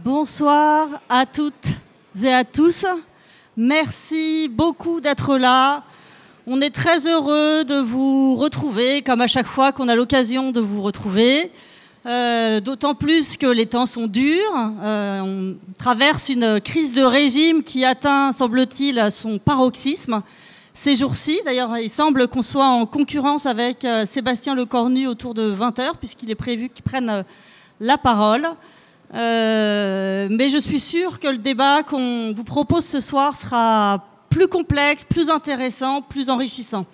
Bonsoir à toutes et à tous. Merci beaucoup d'être là. On est très heureux de vous retrouver, comme à chaque fois qu'on a l'occasion de vous retrouver. D'autant plus que les temps sont durs. On traverse une crise de régime qui atteint, semble-t-il, son paroxysme ces jours-ci. D'ailleurs, il semble qu'on soit en concurrence avec Sébastien Lecornu autour de 20h, puisqu'il est prévu qu'il prenne la parole. Mais je suis sûre que le débat qu'on vous propose ce soir sera plus complexe, plus intéressant, plus enrichissant.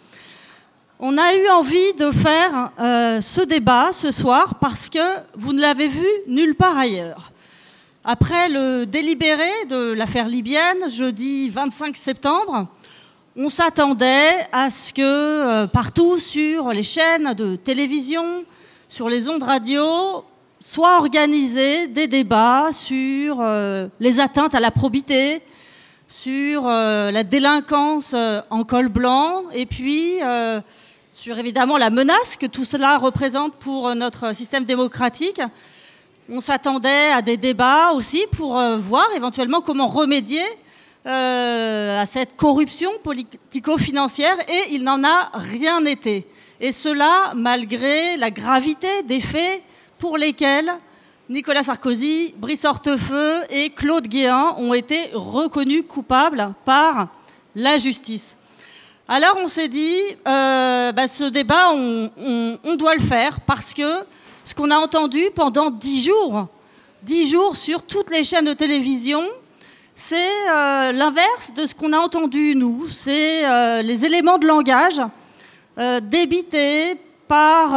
On a eu envie de faire ce débat ce soir parce que vous ne l'avez vu nulle part ailleurs. Après le délibéré de l'affaire libyenne, jeudi 25 septembre, on s'attendait à ce que partout sur les chaînes de télévision, sur les ondes radio, soient organisés des débats sur les atteintes à la probité, sur la délinquance en col blanc, et puis sur évidemment la menace que tout cela représente pour notre système démocratique. On s'attendait à des débats aussi pour voir éventuellement comment remédier à cette corruption politico-financière, et il n'en a rien été. Et cela malgré la gravité des faits pour lesquels Nicolas Sarkozy, Brice Hortefeux et Claude Guéant ont été reconnus coupables par la justice. Alors on s'est dit, ce débat, on doit le faire parce que ce qu'on a entendu pendant 10 jours sur toutes les chaînes de télévision, c'est l'inverse de ce qu'on a entendu nous. C'est les éléments de langage débités par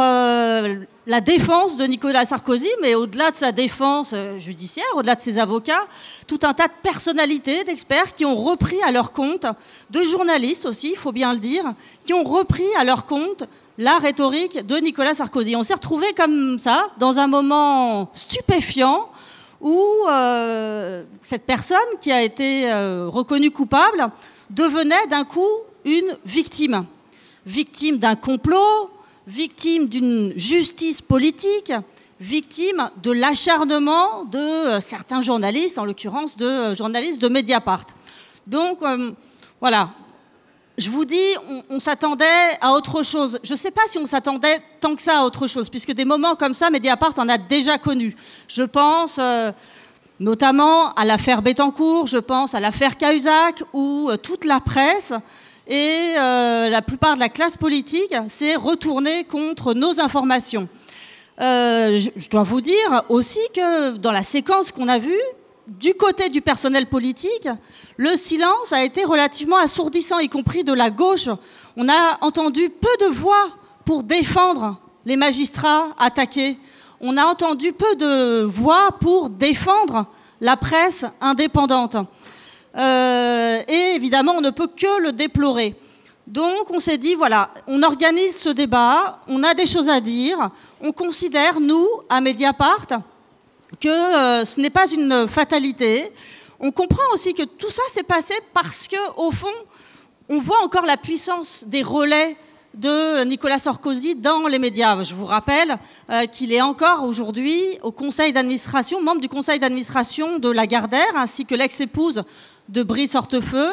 la défense de Nicolas Sarkozy, mais au-delà de sa défense judiciaire, au-delà de ses avocats, tout un tas de personnalités, d'experts qui ont repris à leur compte, de journalistes aussi, il faut bien le dire, qui ont repris à leur compte la rhétorique de Nicolas Sarkozy. On s'est retrouvés comme ça, dans un moment stupéfiant, où cette personne qui a été reconnue coupable devenait d'un coup une victime. Victime d'un complot, victime d'une justice politique, victime de l'acharnement de certains journalistes, en l'occurrence de journalistes de Mediapart. Donc, voilà. Je vous dis, on s'attendait à autre chose. Je ne sais pas si on s'attendait tant que ça à autre chose, puisque des moments comme ça, Mediapart en a déjà connu. Je pense notamment à l'affaire Bettencourt, je pense à l'affaire Cahuzac, où toute la presse et la plupart de la classe politique s'est retournée contre nos informations. Je dois vous dire aussi que dans la séquence qu'on a vue, du côté du personnel politique, le silence a été relativement assourdissant, y compris de la gauche. On a entendu peu de voix pour défendre les magistrats attaqués. On a entendu peu de voix pour défendre la presse indépendante. Et évidemment, on ne peut que le déplorer. Donc, on s'est dit, voilà, on organise ce débat, on a des choses à dire. On considère, nous, à Mediapart, que ce n'est pas une fatalité. On comprend aussi que tout ça s'est passé parce qu'au fond, on voit encore la puissance des relais de Nicolas Sarkozy dans les médias. Je vous rappelle qu'il est encore aujourd'hui au conseil d'administration, membre du conseil d'administration de Lagardère, ainsi que l'ex-épouse de Brice Hortefeux.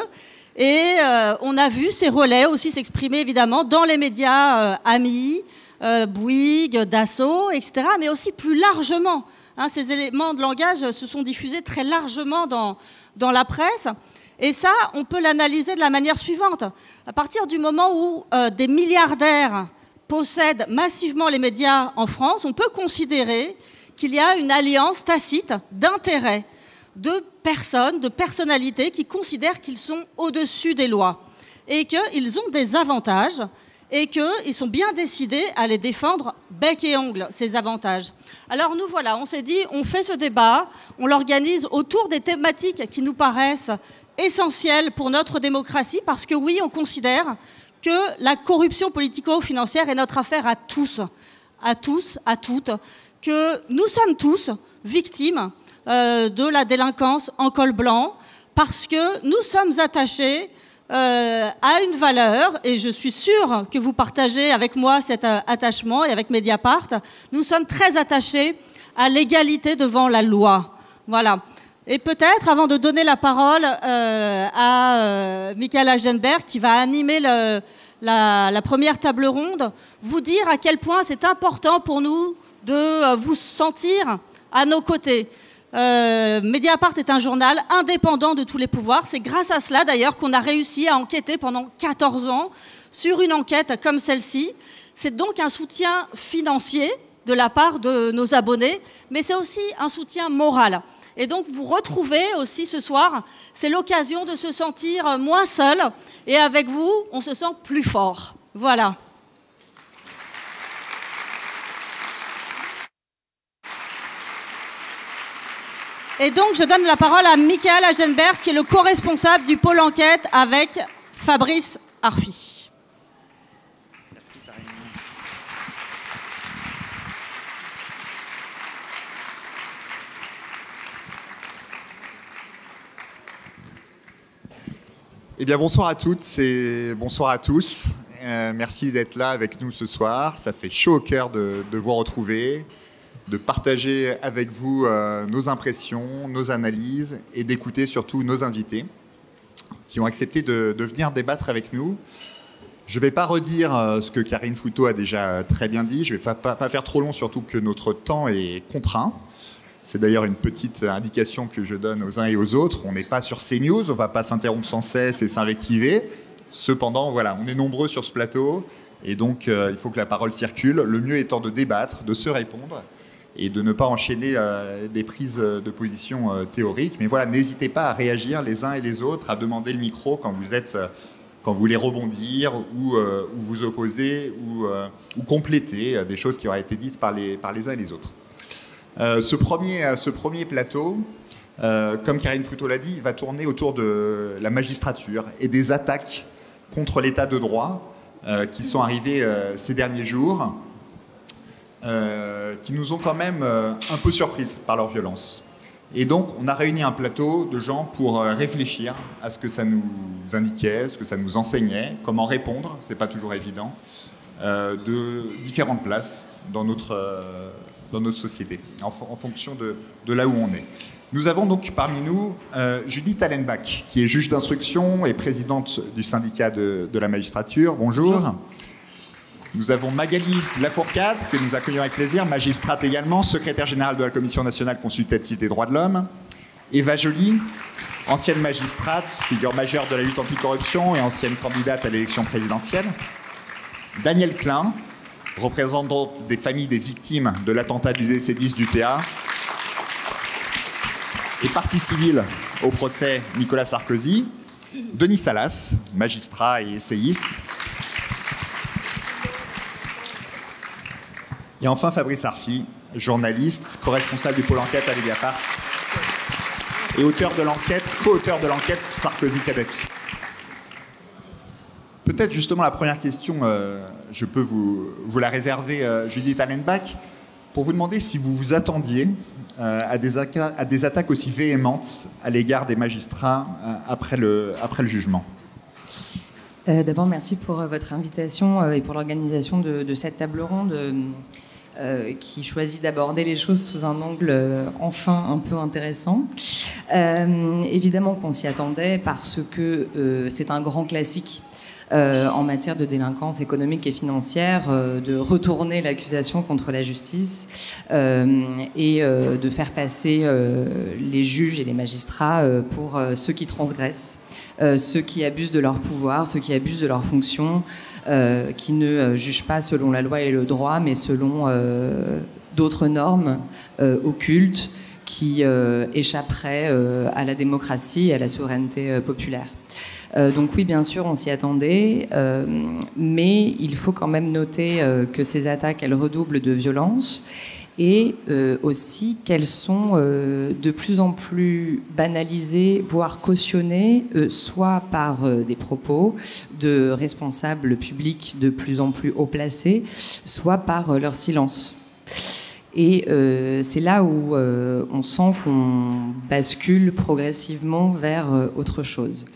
Et on a vu ces relais aussi s'exprimer évidemment dans les médias amis, Bouygues, Dassault, etc. Mais aussi plus largement. Ces éléments de langage se sont diffusés très largement dans la presse. Et ça, on peut l'analyser de la manière suivante. À partir du moment où des milliardaires possèdent massivement les médias en France, on peut considérer qu'il y a une alliance tacite d'intérêts, de personnes, de personnalités qui considèrent qu'ils sont au-dessus des lois et qu'ils ont des avantages et qu'ils sont bien décidés à les défendre bec et ongle, ces avantages. Alors nous, voilà, on s'est dit, on fait ce débat, on l'organise autour des thématiques qui nous paraissent essentielles pour notre démocratie, parce que oui, on considère que la corruption politico-financière est notre affaire à tous, à toutes, que nous sommes tous victimes de la délinquance en col blanc, parce que nous sommes attachés a une valeur, et je suis sûre que vous partagez avec moi cet attachement, et avec Mediapart. Nous sommes très attachés à l'égalité devant la loi. Voilà. Et peut-être, avant de donner la parole à Michael Agenberg, qui va animer la première table ronde, vous dire à quel point c'est important pour nous de vous sentir à nos côtés. Mediapart est un journal indépendant de tous les pouvoirs. C'est grâce à cela, d'ailleurs, qu'on a réussi à enquêter pendant 14 ans sur une enquête comme celle-ci. C'est donc un soutien financier de la part de nos abonnés, mais c'est aussi un soutien moral. Et donc, vous retrouvez aussi ce soir, c'est l'occasion de se sentir moins seul. Et avec vous, on se sent plus fort. Voilà. Et donc, je donne la parole à Michael Agenberg, qui est le co-responsable du pôle enquête avec Fabrice Arfi. Merci, Karine. Eh bien, bonsoir à toutes et bonsoir à tous. Merci d'être là avec nous ce soir. Ça fait chaud au cœur de vous retrouver, de partager avec vous nos impressions, nos analyses et d'écouter surtout nos invités qui ont accepté de venir débattre avec nous. Je ne vais pas redire ce que Karine Fouteau a déjà très bien dit. Je ne vais pas faire trop long, surtout que notre temps est contraint. C'est d'ailleurs une petite indication que je donne aux uns et aux autres. On n'est pas sur CNews, on ne va pas s'interrompre sans cesse et s'invectiver. Cependant, voilà, on est nombreux sur ce plateau et donc il faut que la parole circule. Le mieux étant de débattre, de se répondre et de ne pas enchaîner des prises de position théoriques. Mais voilà, n'hésitez pas à réagir les uns et les autres, à demander le micro quand vous voulez rebondir ou vous opposer ou compléter des choses qui auraient été dites par les uns et les autres. Ce premier plateau, comme Karine Fouteau l'a dit, va tourner autour de la magistrature et des attaques contre l'état de droit qui sont arrivées ces derniers jours, qui nous ont quand même un peu surprises par leur violence. Et donc, on a réuni un plateau de gens pour réfléchir à ce que ça nous indiquait, ce que ça nous enseignait, comment répondre, c'est pas toujours évident, de différentes places dans notre société, en fonction de là où on est. Nous avons donc parmi nous Judith Allenbach, qui est juge d'instruction et présidente du syndicat de la magistrature. Bonjour. Bonjour. Nous avons Magali Lafourcade, que nous accueillons avec plaisir, magistrate également, secrétaire générale de la Commission nationale consultative des droits de l'homme. Eva Joly, ancienne magistrate, figure majeure de la lutte anticorruption et ancienne candidate à l'élection présidentielle. Daniel Klein, représentante des familles des victimes de l'attentat du DC-10 d'UTA et partie civile au procès Nicolas Sarkozy. Denis Salas, magistrat et essayiste. Et enfin Fabrice Arfi, journaliste, co-responsable du pôle enquête à Mediapart et co-auteur de l'enquête Sarkozy-Kadhafi. Peut-être justement la première question, je peux vous la réserver, Judith Allenbach, pour vous demander si vous vous attendiez à des attaques aussi véhémentes à l'égard des magistrats après le jugement. D'abord, merci pour votre invitation et pour l'organisation de cette table ronde qui choisit d'aborder les choses sous un angle enfin un peu intéressant. Évidemment qu'on s'y attendait parce que c'est un grand classique en matière de délinquance économique et financière, de retourner l'accusation contre la justice et de faire passer les juges et les magistrats pour ceux qui transgressent, ceux qui abusent de leur pouvoir, ceux qui abusent de leur fonction, qui ne jugent pas selon la loi et le droit, mais selon d'autres normes occultes qui échapperaient à la démocratie et à la souveraineté populaire. Donc oui, bien sûr, on s'y attendait, mais il faut quand même noter que ces attaques, elles redoublent de violence et aussi qu'elles sont de plus en plus banalisées, voire cautionnées, soit par des propos de responsables publics de plus en plus haut placés, soit par leur silence. Et c'est là où on sent qu'on bascule progressivement vers autre chose.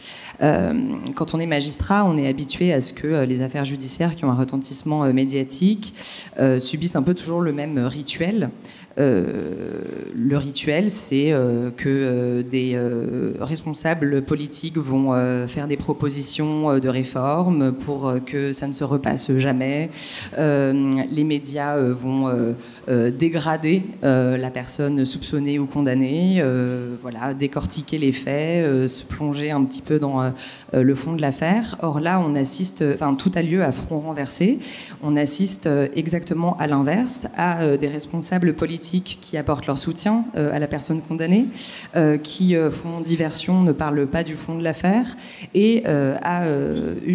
Quand on est magistrat, on est habitué à ce que les affaires judiciaires qui ont un retentissement médiatique subissent un peu toujours le même rituel, Le rituel, c'est que des responsables politiques vont faire des propositions de réforme pour que ça ne se repasse jamais. Les médias vont dégrader la personne soupçonnée ou condamnée, voilà, décortiquer les faits, se plonger un petit peu dans le fond de l'affaire. Or là, on assiste, enfin, tout a lieu à front renversé. On assiste exactement à l'inverse, à des responsables politiques qui apportent leur soutien à la personne condamnée, qui font diversion, ne parlent pas du fond de l'affaire, et à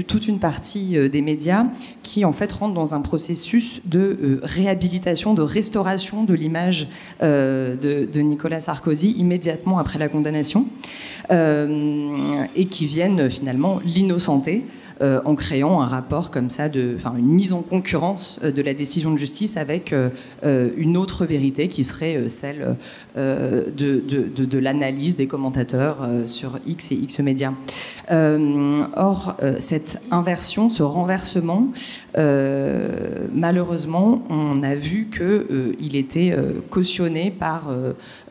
toute une partie des médias qui en fait rentrent dans un processus de réhabilitation, de restauration de l'image de Nicolas Sarkozy immédiatement après la condamnation, et qui viennent finalement l'innocenter en créant un rapport comme ça, une mise en concurrence de la décision de justice avec une autre vérité qui serait celle de l'analyse des commentateurs sur X et X médias. Or, cette inversion, ce renversement, malheureusement, on a vu qu'il était cautionné par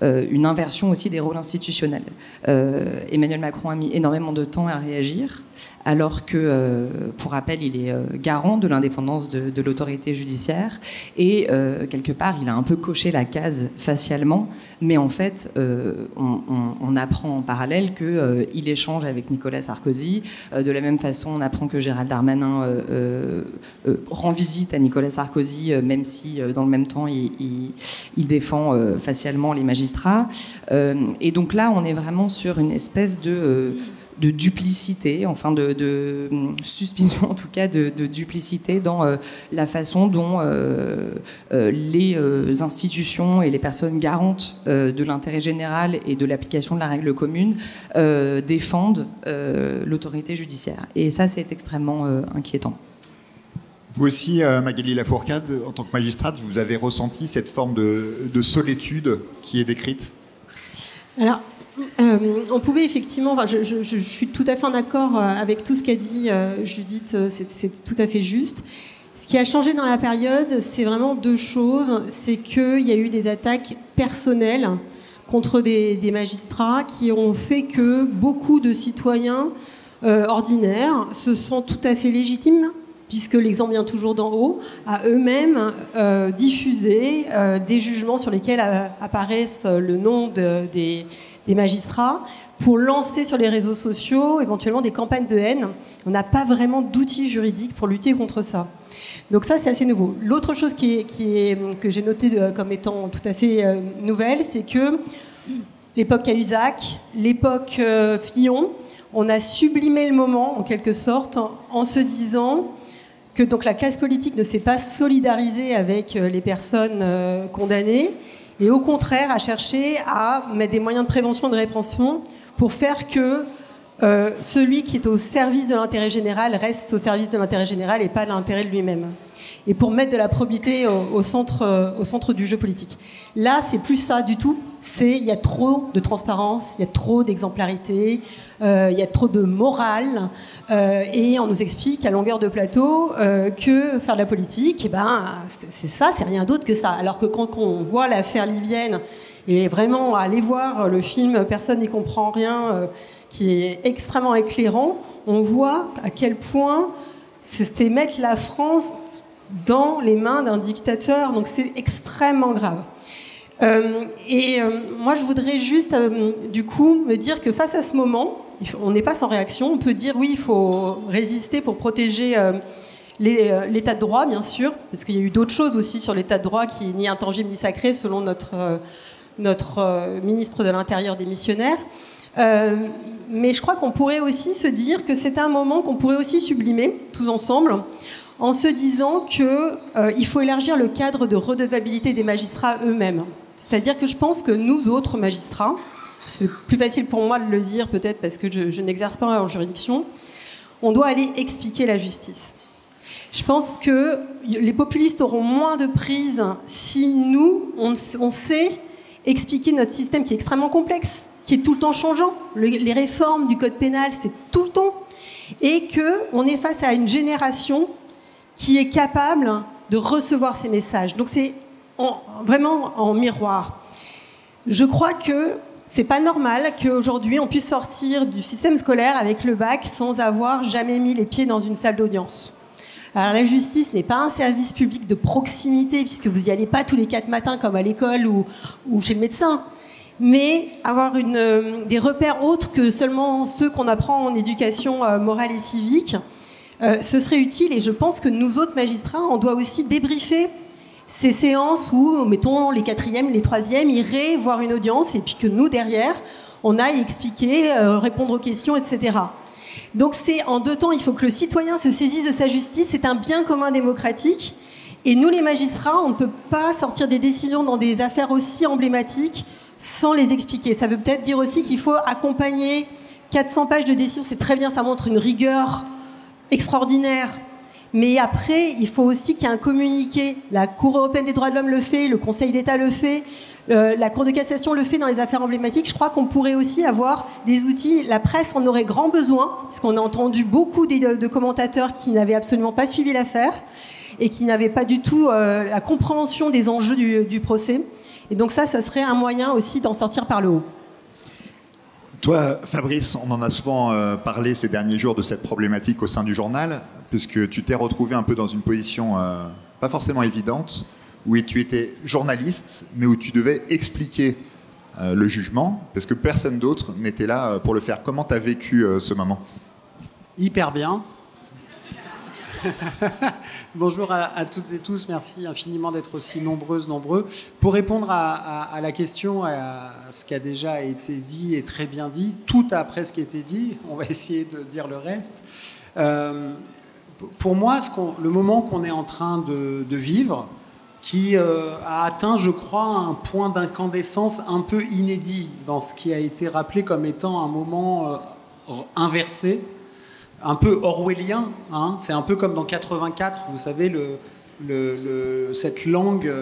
une inversion aussi des rôles institutionnels. Emmanuel Macron a mis énormément de temps à réagir, alors que, pour rappel, il est garant de l'indépendance de l'autorité judiciaire, et quelque part, il a un peu coché la case facialement, mais en fait, on apprend en parallèle qu'il échange avec Nicolas Sarkozy. De la même façon, on apprend que Gérald Darmanin rend visite à Nicolas Sarkozy, même si, dans le même temps, il défend facialement les magistrats. Et donc là, on est vraiment sur une espèce de duplicité, enfin de suspicion en tout cas de duplicité dans la façon dont les institutions et les personnes garantes de l'intérêt général et de l'application de la règle commune défendent l'autorité judiciaire. Et ça, c'est extrêmement inquiétant. Vous aussi, Magali Lafourcade, en tant que magistrate, vous avez ressenti cette forme de solitude qui est décrite ? Alors, on pouvait effectivement, je suis tout à fait en accord avec tout ce qu'a dit Judith, c'est tout à fait juste. Ce qui a changé dans la période, c'est vraiment deux choses. C'est qu'il y a eu des attaques personnelles contre des magistrats qui ont fait que beaucoup de citoyens ordinaires se sentent tout à fait légitimes, puisque l'exemple vient toujours d'en haut, à eux-mêmes diffuser des jugements sur lesquels apparaissent le nom des magistrats, pour lancer sur les réseaux sociaux éventuellement des campagnes de haine. On n'a pas vraiment d'outils juridiques pour lutter contre ça. Donc ça, c'est assez nouveau. L'autre chose que j'ai notée comme étant tout à fait nouvelle, c'est que l'époque Cahuzac, l'époque Fillon, on a sublimé le moment, en quelque sorte, en se disant que donc la classe politique ne s'est pas solidarisée avec les personnes condamnées, et au contraire a cherché à mettre des moyens de prévention et de répression pour faire que celui qui est au service de l'intérêt général reste au service de l'intérêt général et pas de l'intérêt de lui-même. Et pour mettre de la probité au centre du jeu politique. Là, c'est plus ça du tout. Il y a trop de transparence, il y a trop d'exemplarité, il y a trop de morale. Et on nous explique à longueur de plateau que faire de la politique, c'est ça, c'est rien d'autre que ça. Alors que quand on voit l'affaire libyenne, et vraiment aller voir le film Personne n'y comprend rien, qui est extrêmement éclairant, on voit à quel point c'était mettre la France dans les mains d'un dictateur. Donc c'est extrêmement grave. Moi, je voudrais juste, du coup, me dire que face à ce moment, on n'est pas sans réaction. On peut dire, oui, il faut résister pour protéger l'état de droit, bien sûr, parce qu'il y a eu d'autres choses aussi sur l'état de droit qui est ni intangible ni sacré, selon notre ministre de l'Intérieur démissionnaire. Mais je crois qu'on pourrait aussi se dire que c'est un moment qu'on pourrait aussi sublimer, tous ensemble, en se disant qu'il faut élargir le cadre de redevabilité des magistrats eux-mêmes. C'est-à-dire que je pense que nous autres magistrats, c'est plus facile pour moi de le dire peut-être parce que je n'exerce pas en juridiction, on doit aller expliquer la justice. Je pense que les populistes auront moins de prise si nous, on sait expliquer notre système qui est extrêmement complexe, qui est tout le temps changeant. Les réformes du code pénal, c'est tout le temps. Et qu'on est face à une génération qui est capable de recevoir ces messages. Donc c'est vraiment en miroir. Je crois que c'est pas normal qu'aujourd'hui on puisse sortir du système scolaire avec le bac sans avoir jamais mis les pieds dans une salle d'audience. Alors la justice n'est pas un service public de proximité puisque vous n'y allez pas tous les 4 matins comme à l'école ou chez le médecin, mais avoir des repères autres que seulement ceux qu'on apprend en éducation morale et civique, ce serait utile. Et je pense que nous autres magistrats, on doit aussi débriefer ces séances où, mettons, les 4e, les 3e iraient voir une audience et puis que nous, derrière, on aille expliquer, répondre aux questions, etc. Donc c'est en 2 temps, il faut que le citoyen se saisisse de sa justice, c'est un bien commun démocratique. Et nous, les magistrats, on ne peut pas sortir des décisions dans des affaires aussi emblématiques sans les expliquer. Ça veut peut-être dire aussi qu'il faut accompagner 400 pages de décision, c'est très bien, ça montre une rigueur extraordinaire. Mais après, il faut aussi qu'il y ait un communiqué. La Cour européenne des droits de l'homme le fait, le Conseil d'État le fait, la Cour de cassation le fait dans les affaires emblématiques. Je crois qu'on pourrait aussi avoir des outils. La presse en aurait grand besoin, parce qu'on a entendu beaucoup de commentateurs qui n'avaient absolument pas suivi l'affaire et qui n'avaient pas du tout la compréhension des enjeux du procès. Et donc ça serait un moyen aussi d'en sortir par le haut. Toi, Fabrice, on en a souvent parlé ces derniers jours de cette problématique au sein du journal, puisque tu t'es retrouvé un peu dans une position pas forcément évidente, où tu étais journaliste, mais où tu devais expliquer le jugement, parce que personne d'autre n'était là pour le faire. Comment tu as vécu ce moment ? Hyper bien. Bonjour à toutes et tous, merci infiniment d'être aussi nombreux. Pour répondre à la question, à ce qui a déjà été dit et très bien dit, tout a presque été dit, on va essayer de dire le reste. Pour moi, le moment qu'on est en train de vivre, qui a atteint, je crois, un point d'incandescence un peu inédit dans ce qui a été rappelé comme étant un moment inversé, un peu orwellien, hein. C'est un peu comme dans 84, vous savez, cette langue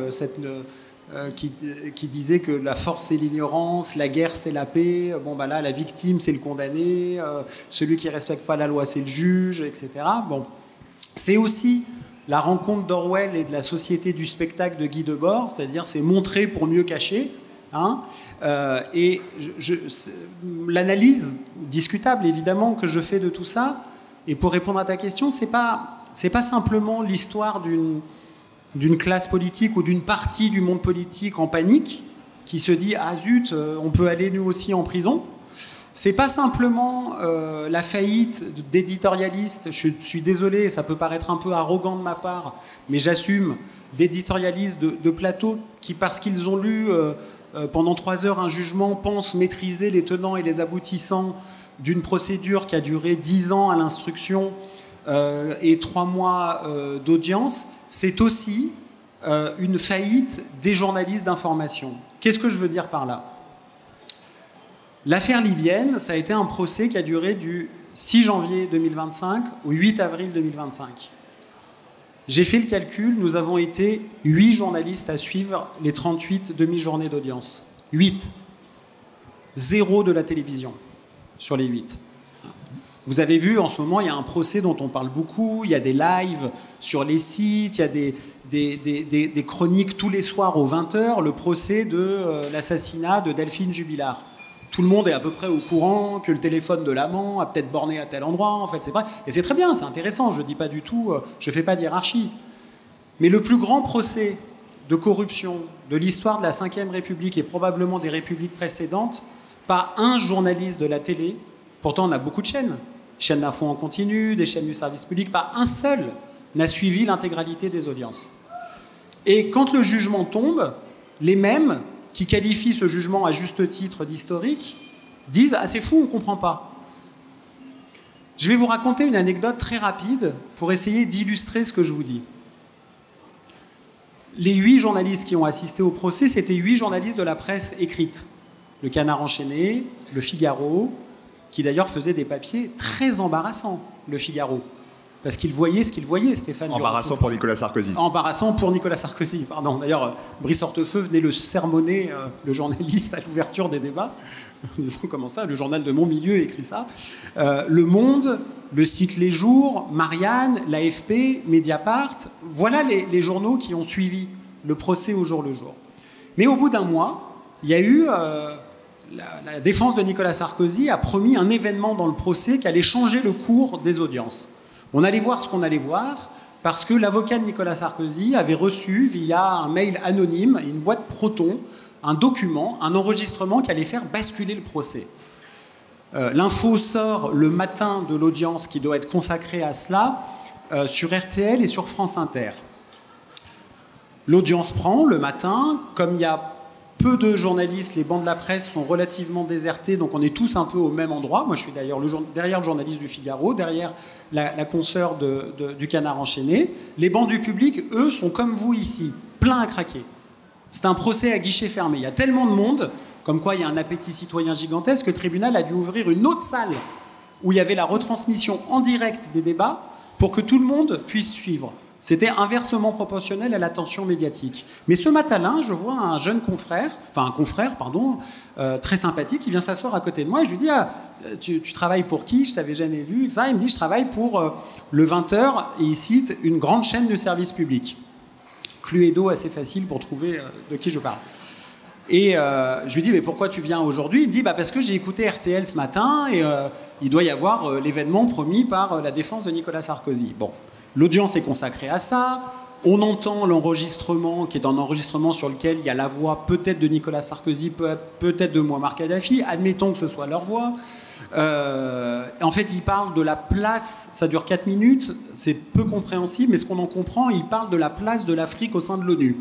qui disait que la force c'est l'ignorance, la guerre c'est la paix, bon bah là la victime c'est le condamné, celui qui respecte pas la loi c'est le juge, etc. Bon, c'est aussi la rencontre d'Orwell et de la société du spectacle de Guy Debord, c'est-à-dire c'est montrer pour mieux cacher. Hein, et l'analyse discutable évidemment que je fais de tout ça, et pour répondre à ta question, c'est pas simplement l'histoire d'une classe politique ou d'une partie du monde politique en panique qui se dit ah zut, on peut aller nous aussi en prison. C'est pas simplement la faillite d'éditorialistes, je suis désolé, ça peut paraître un peu arrogant de ma part, mais j'assume, d'éditorialistes de plateau qui, parce qu'ils ont lu pendant 3 heures un jugement, pensent maîtriser les tenants et les aboutissants d'une procédure qui a duré 10 ans à l'instruction et 3 mois d'audience. C'est aussi une faillite des journalistes d'information. Qu'est-ce que je veux dire par là ? L'affaire libyenne, ça a été un procès qui a duré du 6 janvier 2025 au 8 avril 2025. J'ai fait le calcul, nous avons été 8 journalistes à suivre les 38 demi-journées d'audience. 8. 0 de la télévision sur les 8. Vous avez vu, en ce moment, il y a un procès dont on parle beaucoup, il y a des lives sur les sites, il y a des chroniques tous les soirs aux 20h, le procès de l'assassinat de Delphine Jubilard. Tout le monde est à peu près au courant que le téléphone de l'amant a peut-être borné à tel endroit, en fait, c'est vrai. Et c'est très bien, c'est intéressant, je ne dis pas du tout, je ne fais pas d'hiérarchie. Mais le plus grand procès de corruption de l'histoire de la Ve République et probablement des républiques précédentes, pas un journaliste de la télé, pourtant on a beaucoup de chaînes d'infos en continu, des chaînes du service public, pas un seul n'a suivi l'intégralité des audiences. Et quand le jugement tombe, les mêmes qui qualifient ce jugement à juste titre d'historique, disent « Ah, c'est fou, on ne comprend pas ». Je vais vous raconter une anecdote très rapide pour essayer d'illustrer ce que je vous dis. Les 8 journalistes qui ont assisté au procès, c'était 8 journalistes de la presse écrite. Le Canard enchaîné, Le Figaro, qui d'ailleurs faisait des papiers très embarrassants, Le Figaro. Parce qu'il voyait ce qu'il voyait, Stéphane. Embarrassant pour Nicolas Sarkozy. Embarrassant pour Nicolas Sarkozy, pardon. D'ailleurs, Brice Hortefeux venait le sermonner, le journaliste, à l'ouverture des débats. En disant comment ça, le journal de mon milieu écrit ça. Le Monde, le site Les Jours, Marianne, l'AFP, Mediapart, voilà les journaux qui ont suivi le procès au jour le jour. Mais au bout d'un mois, il y a eu... la défense de Nicolas Sarkozy a promis un événement dans le procès qui allait changer le cours des audiences. On allait voir ce qu'on allait voir, parce que l'avocat de Nicolas Sarkozy avait reçu, via un mail anonyme, une boîte Proton, un document, un enregistrement qui allait faire basculer le procès. L'info sort le matin de l'audience qui doit être consacrée à cela, sur RTL et sur France Inter. L'audience prend le matin, comme il y a peu de journalistes, les bancs de la presse sont relativement désertés, donc on est tous un peu au même endroit. Moi, je suis d'ailleurs derrière le journaliste du Figaro, derrière la consoeur du Canard enchaîné. Les bancs du public, eux, sont comme vous ici, pleins à craquer. C'est un procès à guichet fermé. Il y a tellement de monde, comme quoi il y a un appétit citoyen gigantesque, que le tribunal a dû ouvrir une autre salle où il y avait la retransmission en direct des débats pour que tout le monde puisse suivre. C'était inversement proportionnel à l'attention médiatique. Mais ce matin-là, je vois un jeune confrère, très sympathique, qui vient s'asseoir à côté de moi et je lui dis « tu travailles pour qui? Je t'avais jamais vu. » Ça, il me dit « Je travaille pour le 20h » et il cite une grande chaîne de service public. Cluedo, assez facile pour trouver de qui je parle. Et je lui dis « Mais pourquoi tu viens aujourd'hui ?» Il me dit « Parce que j'ai écouté RTL ce matin et il doit y avoir l'événement promis par la défense de Nicolas Sarkozy. » Bon. L'audience est consacrée à ça. On entend l'enregistrement, qui est un enregistrement sur lequel il y a la voix peut-être de Nicolas Sarkozy, peut-être de Mouammar Kadhafi. Admettons que ce soit leur voix. En fait, ils parlent de la place. Ça dure 4 minutes. C'est peu compréhensible, mais ce qu'on en comprend, ils parlent de la place de l'Afrique au sein de l'ONU.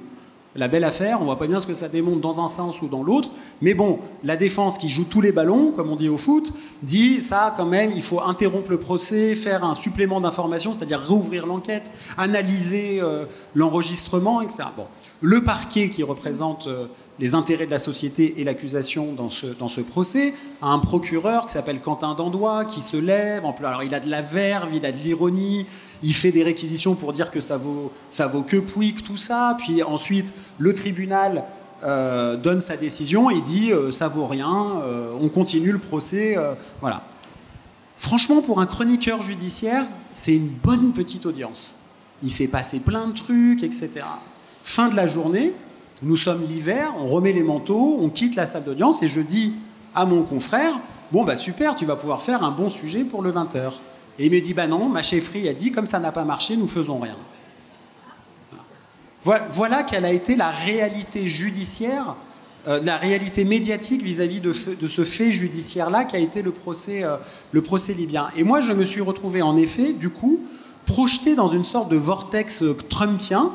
La belle affaire, on voit pas bien ce que ça démontre dans un sens ou dans l'autre, mais bon, la défense qui joue tous les ballons, comme on dit au foot, dit ça quand même, il faut interrompre le procès, faire un supplément d'information, c'est-à-dire rouvrir l'enquête, analyser l'enregistrement, etc. Bon. Le parquet qui représente les intérêts de la société et l'accusation dans ce procès a un procureur qui s'appelle Quentin Dandois, qui se lève, alors il a de la verve, il a de l'ironie, il fait des réquisitions pour dire que ça vaut que Pouic, tout ça. Puis ensuite, le tribunal donne sa décision et dit ça vaut rien, on continue le procès. Voilà. Franchement, pour un chroniqueur judiciaire, c'est une bonne petite audience. Il s'est passé plein de trucs, etc. Fin de la journée, nous sommes l'hiver, on remet les manteaux, on quitte la salle d'audience et je dis à mon confrère bon, super, tu vas pouvoir faire un bon sujet pour le 20h. Et il me dit, non, ma chefferie a dit, comme ça n'a pas marché, nous faisons rien. Voilà quelle a été la réalité judiciaire, la réalité médiatique vis-à-vis de ce fait judiciaire-là qu'a été le procès libyen. Et moi, je me suis retrouvé, en effet, du coup, projeté dans une sorte de vortex trumpien,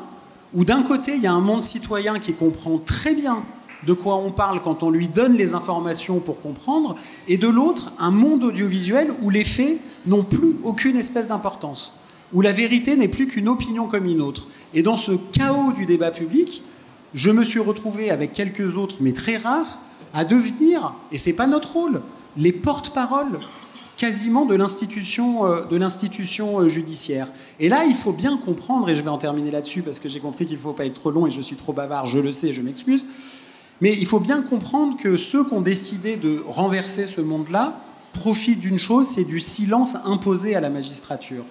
où d'un côté, il y a un monde citoyen qui comprend très bien de quoi on parle quand on lui donne les informations pour comprendre, et de l'autre, un monde audiovisuel où les faits n'ont plus aucune espèce d'importance, où la vérité n'est plus qu'une opinion comme une autre. Et dans ce chaos du débat public, je me suis retrouvé avec quelques autres, mais très rares, à devenir, et c'est pas notre rôle, les porte-paroles quasiment de l'institution judiciaire. Et là, il faut bien comprendre, et je vais en terminer là-dessus parce que j'ai compris qu'il ne faut pas être trop long et je suis trop bavard, je le sais, je m'excuse. Mais il faut bien comprendre que ceux qui ont décidé de renverser ce monde-là profitent d'une chose, c'est du silence imposé à la magistrature.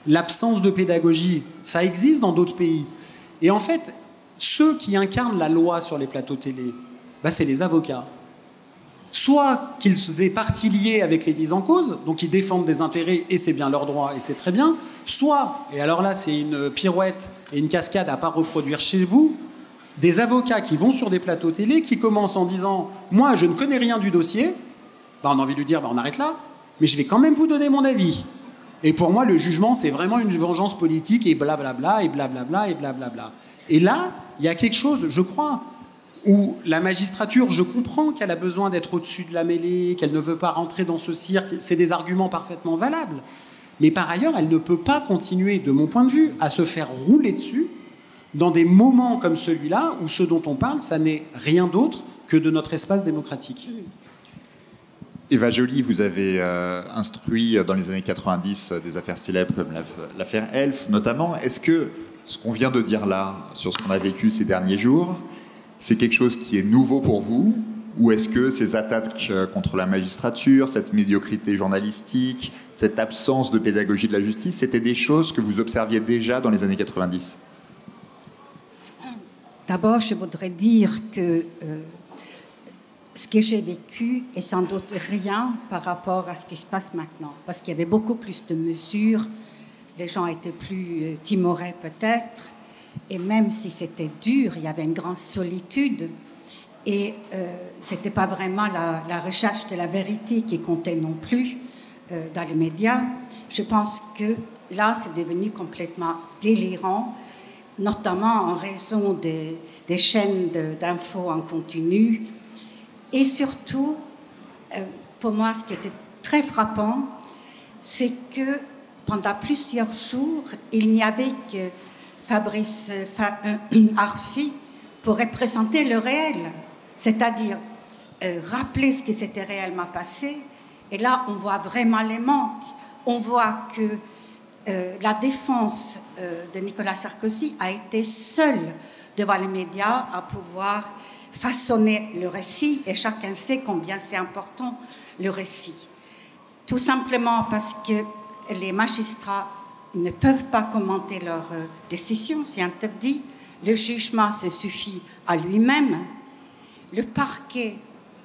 L'absence de pédagogie, ça existe dans d'autres pays. Et en fait, ceux qui incarnent la loi sur les plateaux télé, c'est les avocats. Soit qu'ils aient partie liée avec les mises en cause, donc ils défendent des intérêts et c'est bien leur droit et c'est très bien, soit, et alors là c'est une pirouette et une cascade à ne pas reproduire chez vous, des avocats qui vont sur des plateaux télé, qui commencent en disant « Moi, je ne connais rien du dossier », on a envie de lui dire « On arrête là, mais je vais quand même vous donner mon avis. Et pour moi, le jugement, c'est vraiment une vengeance politique et blablabla, et blablabla, et blablabla. » Et là, il y a quelque chose, je crois, où la magistrature, je comprends qu'elle a besoin d'être au-dessus de la mêlée, qu'elle ne veut pas rentrer dans ce cirque, c'est des arguments parfaitement valables. Mais par ailleurs, elle ne peut pas continuer, de mon point de vue, à se faire rouler dessus dans des moments comme celui-là, où ce dont on parle, ça n'est rien d'autre que de notre espace démocratique. Eva Joly, vous avez instruit dans les années 90 des affaires célèbres comme l'affaire Elf notamment. Est-ce que ce qu'on vient de dire là, sur ce qu'on a vécu ces derniers jours, c'est quelque chose qui est nouveau pour vous? Ou est-ce que ces attaques contre la magistrature, cette médiocrité journalistique, cette absence de pédagogie de la justice, c'était des choses que vous observiez déjà dans les années 90? d'abord, je voudrais dire que ce que j'ai vécu est sans doute rien par rapport à ce qui se passe maintenant, parce qu'il y avait beaucoup plus de mesures, les gens étaient plus timorés peut-être, et même si c'était dur, il y avait une grande solitude, et ce n'était pas vraiment la recherche de la vérité qui comptait non plus dans les médias. Je pense que là, c'est devenu complètement délirant, notamment en raison des chaînes d'infos en continu. Et surtout, pour moi, ce qui était très frappant, c'est que pendant plusieurs jours, il n'y avait que Fabrice Arfi pour représenter le réel, c'est-à-dire rappeler ce qui s'était réellement passé. Et là, on voit vraiment les manques. On voit que la défense de Nicolas Sarkozy a été seule devant les médias à pouvoir façonner le récit, et chacun sait combien c'est important le récit. Tout simplement parce que les magistrats ne peuvent pas commenter leurs décisions, c'est interdit. Le jugement se suffit à lui-même. Le parquet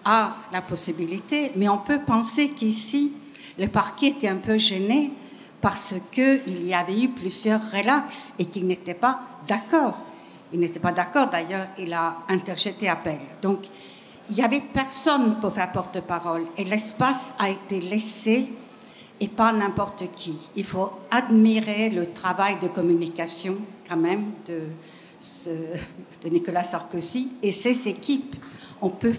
a la possibilité, mais on peut penser qu'ici, le parquet était un peu gêné parce qu'il y avait eu plusieurs relax et qu'il n'était pas d'accord. Il n'était pas d'accord, d'ailleurs, il a interjeté appel. Donc, il n'y avait personne pour faire porte-parole et l'espace a été laissé, et pas n'importe qui. Il faut admirer le travail de communication, quand même, de Nicolas Sarkozy et ses équipes. On peut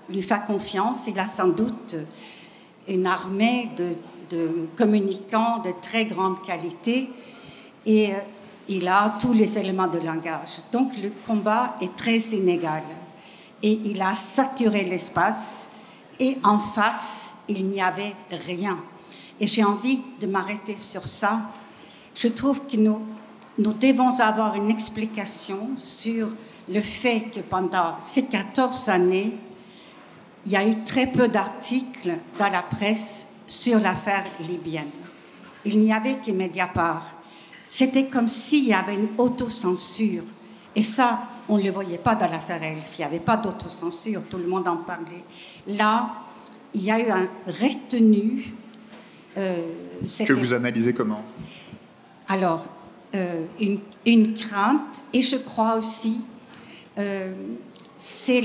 lui faire confiance. Il a sans doute une armée de communicants de très grande qualité et il a tous les éléments de langage. Donc le combat est très inégal et il a saturé l'espace et en face, il n'y avait rien. Et j'ai envie de m'arrêter sur ça. Je trouve que nous devons avoir une explication sur le fait que pendant ces 14 années, il y a eu très peu d'articles dans la presse sur l'affaire libyenne. Il n'y avait que Mediapart. C'était comme s'il y avait une autocensure. Et ça, on ne le voyait pas dans l'affaire Elf. Il n'y avait pas d'autocensure, tout le monde en parlait. Là, il y a eu un retenu. Que vous analysez comment? Alors, une crainte, et je crois aussi, c'est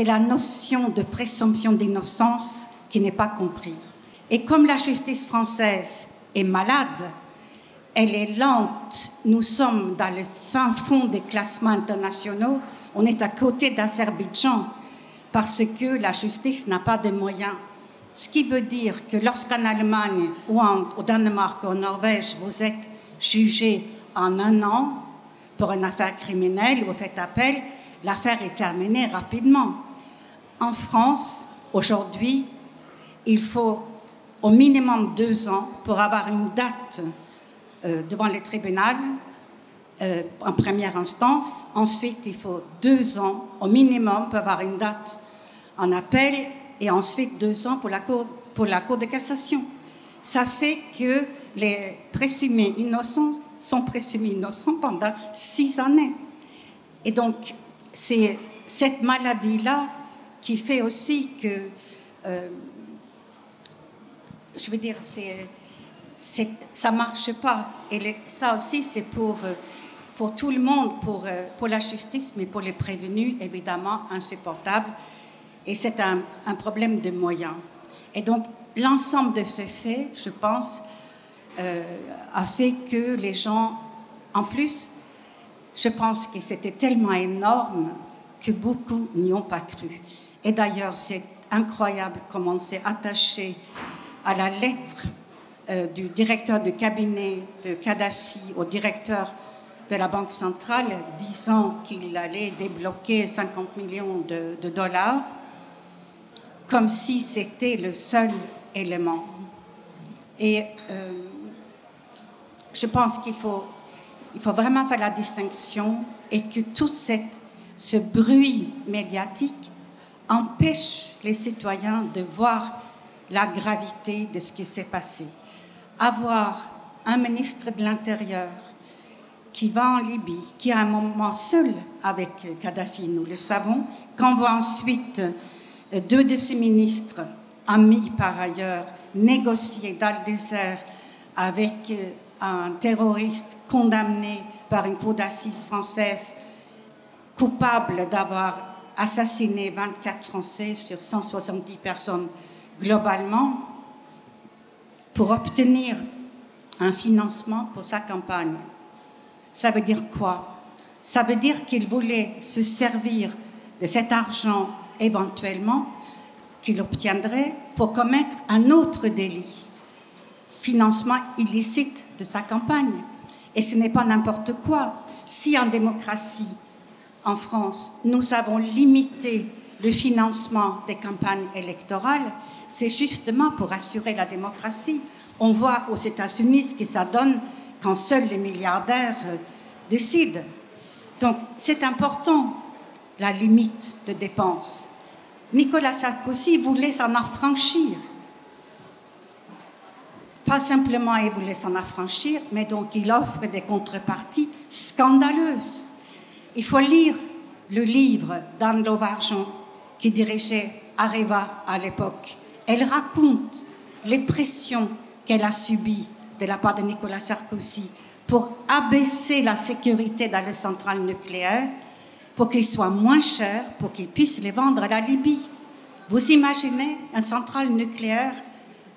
la notion de présomption d'innocence qui n'est pas comprise. Et comme la justice française est malade, elle est lente, nous sommes dans le fin fond des classements internationaux, on est à côté d'Azerbaïdjan parce que la justice n'a pas de moyens. Ce qui veut dire que lorsqu'en Allemagne ou au Danemark ou en Norvège, vous êtes jugé en 1 an pour une affaire criminelle, vous faites appel, l'affaire est terminée rapidement. En France, aujourd'hui, il faut au minimum 2 ans pour avoir une date devant le tribunal en première instance. Ensuite, il faut 2 ans au minimum pour avoir une date en appel et ensuite 2 ans pour la Cour de cassation. Ça fait que les présumés innocents sont présumés innocents pendant 6 années. Et donc, c'est cette maladie-là qui fait aussi que, je veux dire, ça ne marche pas. Et ça aussi, c'est pour tout le monde, pour la justice, mais pour les prévenus, évidemment, insupportable. Et c'est un problème de moyens. Et donc, l'ensemble de ces faits, je pense, a fait que les gens, en plus, je pense que c'était tellement énorme que beaucoup n'y ont pas cru. Et d'ailleurs, c'est incroyable comment on s'est attaché à la lettre du directeur de cabinet de Kadhafi au directeur de la Banque centrale disant qu'il allait débloquer 50 millions de dollars, comme si c'était le seul élément. Et je pense qu'il faut vraiment faire la distinction et que tout ce bruit médiatique empêche les citoyens de voir la gravité de ce qui s'est passé. Avoir un ministre de l'Intérieur qui va en Libye, qui à un moment seul avec Kadhafi, nous le savons, qu'on voit ensuite deux de ses ministres, amis par ailleurs, négocier dans le désert avec un terroriste condamné par une cour d'assises française, coupable d'avoir assassiné 24 Français sur 170 personnes globalement, pour obtenir un financement pour sa campagne. Ça veut dire quoi? Ça veut dire qu'il voulait se servir de cet argent éventuellement qu'il obtiendrait pour commettre un autre délit, financement illicite de sa campagne. Et ce n'est pas n'importe quoi. Si en démocratie, en France, nous avons limité le financement des campagnes électorales, c'est justement pour assurer la démocratie. On voit aux États-Unis ce que ça donne quand seuls les milliardaires décident. Donc, c'est important, la limite de dépenses. Nicolas Sarkozy voulait s'en affranchir. Pas simplement il voulait s'en affranchir, mais donc il offre des contreparties scandaleuses. Il faut lire le livre d'Anne Lauvargeon, qui dirigeait Areva à l'époque. Elle raconte les pressions qu'elle a subies de la part de Nicolas Sarkozy pour abaisser la sécurité dans les centrales nucléaires, pour qu'ils soient moins chers, pour qu'ils puissent les vendre à la Libye. Vous imaginez une centrale nucléaire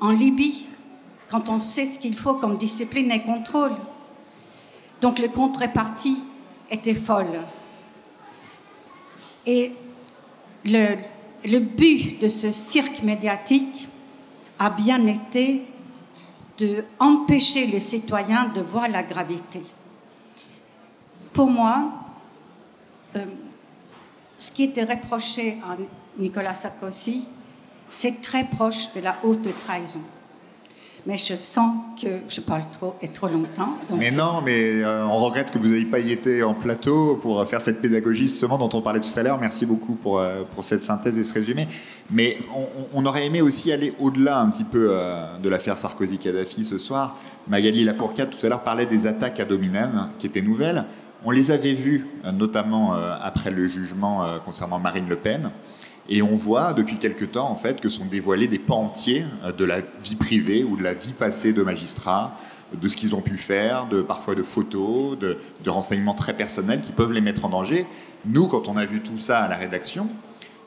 en Libye, quand on sait ce qu'il faut comme discipline et contrôle? Donc les contreparties étaient folles. Et le but de ce cirque médiatique a bien été d'empêcher les citoyens de voir la gravité. Pour moi, ce qui était reproché à Nicolas Sarkozy, c'est très proche de la haute trahison. Mais je sens que je parle trop et trop longtemps. Donc... Mais non, on regrette que vous n'ayez pas y été en plateau pour faire cette pédagogie justement dont on parlait tout à l'heure. Merci beaucoup pour cette synthèse et ce résumé. Mais on aurait aimé aussi aller au-delà un petit peu de l'affaire Sarkozy-Kadhafi ce soir. Magali Lafourcade tout à l'heure parlait des attaques ad hominem qui étaient nouvelles. On les avait vues notamment après le jugement concernant Marine Le Pen. Et on voit depuis quelque temps en fait que sont dévoilés des pans entiers de la vie privée ou de la vie passée de magistrats, de ce qu'ils ont pu faire, parfois de photos, de renseignements très personnels qui peuvent les mettre en danger. Nous, quand on a vu tout ça à la rédaction,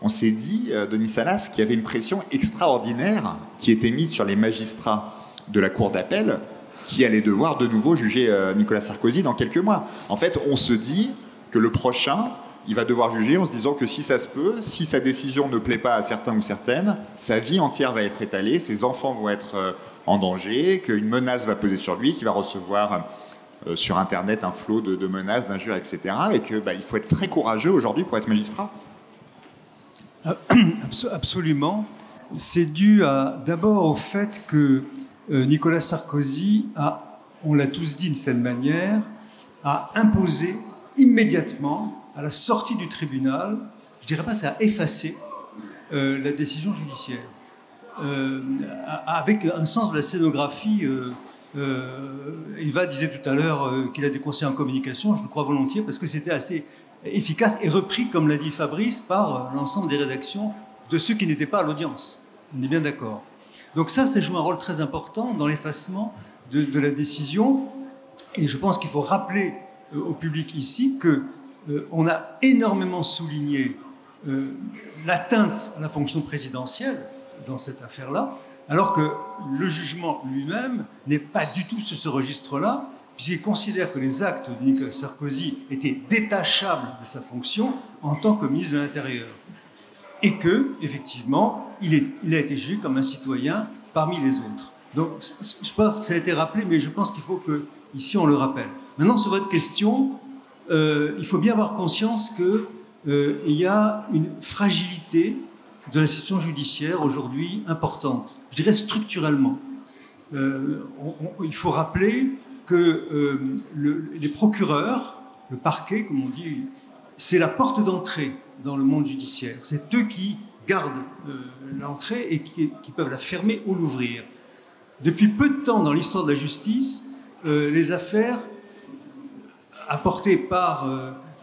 on s'est dit, Denis Salas, qu'il y avait une pression extraordinaire qui était mise sur les magistrats de la Cour d'appel qui allaient devoir de nouveau juger Nicolas Sarkozy dans quelques mois. En fait, on se dit que le prochain... il va devoir juger en se disant que si ça se peut, si sa décision ne plaît pas à certains ou certaines, sa vie entière va être étalée, ses enfants vont être en danger, qu'une menace va peser sur lui, qu'il va recevoir sur Internet un flot de menaces, d'injures, etc. Et qu'il faut être très courageux aujourd'hui pour être magistrat. Absolument. C'est dû d'abord au fait que Nicolas Sarkozy a, on l'a tous dit d'une certaine manière, a imposé immédiatement à la sortie du tribunal, je dirais pas ça a effacé la décision judiciaire. Avec un sens de la scénographie, Eva disait tout à l'heure qu'il a des conseillers en communication, je le crois volontiers, parce que c'était assez efficace et repris, comme l'a dit Fabrice, par l'ensemble des rédactions de ceux qui n'étaient pas à l'audience. On est bien d'accord. Donc ça joue un rôle très important dans l'effacement de la décision, et je pense qu'il faut rappeler au public ici que on a énormément souligné l'atteinte à la fonction présidentielle dans cette affaire-là, alors que le jugement lui-même n'est pas du tout sur ce registre-là, puisqu'il considère que les actes de Nicolas Sarkozy étaient détachables de sa fonction en tant que ministre de l'Intérieur. Et que, effectivement, il a été jugé comme un citoyen parmi les autres. Donc, je pense que ça a été rappelé, mais je pense qu'il faut qu'ici on le rappelle. Maintenant, sur votre question... il faut bien avoir conscience qu'il y a une fragilité de l'institution judiciaire aujourd'hui importante, je dirais structurellement. Il faut rappeler que les procureurs, le parquet, comme on dit, c'est la porte d'entrée dans le monde judiciaire. C'est eux qui gardent l'entrée et qui peuvent la fermer ou l'ouvrir. Depuis peu de temps dans l'histoire de la justice, les affaires apportés par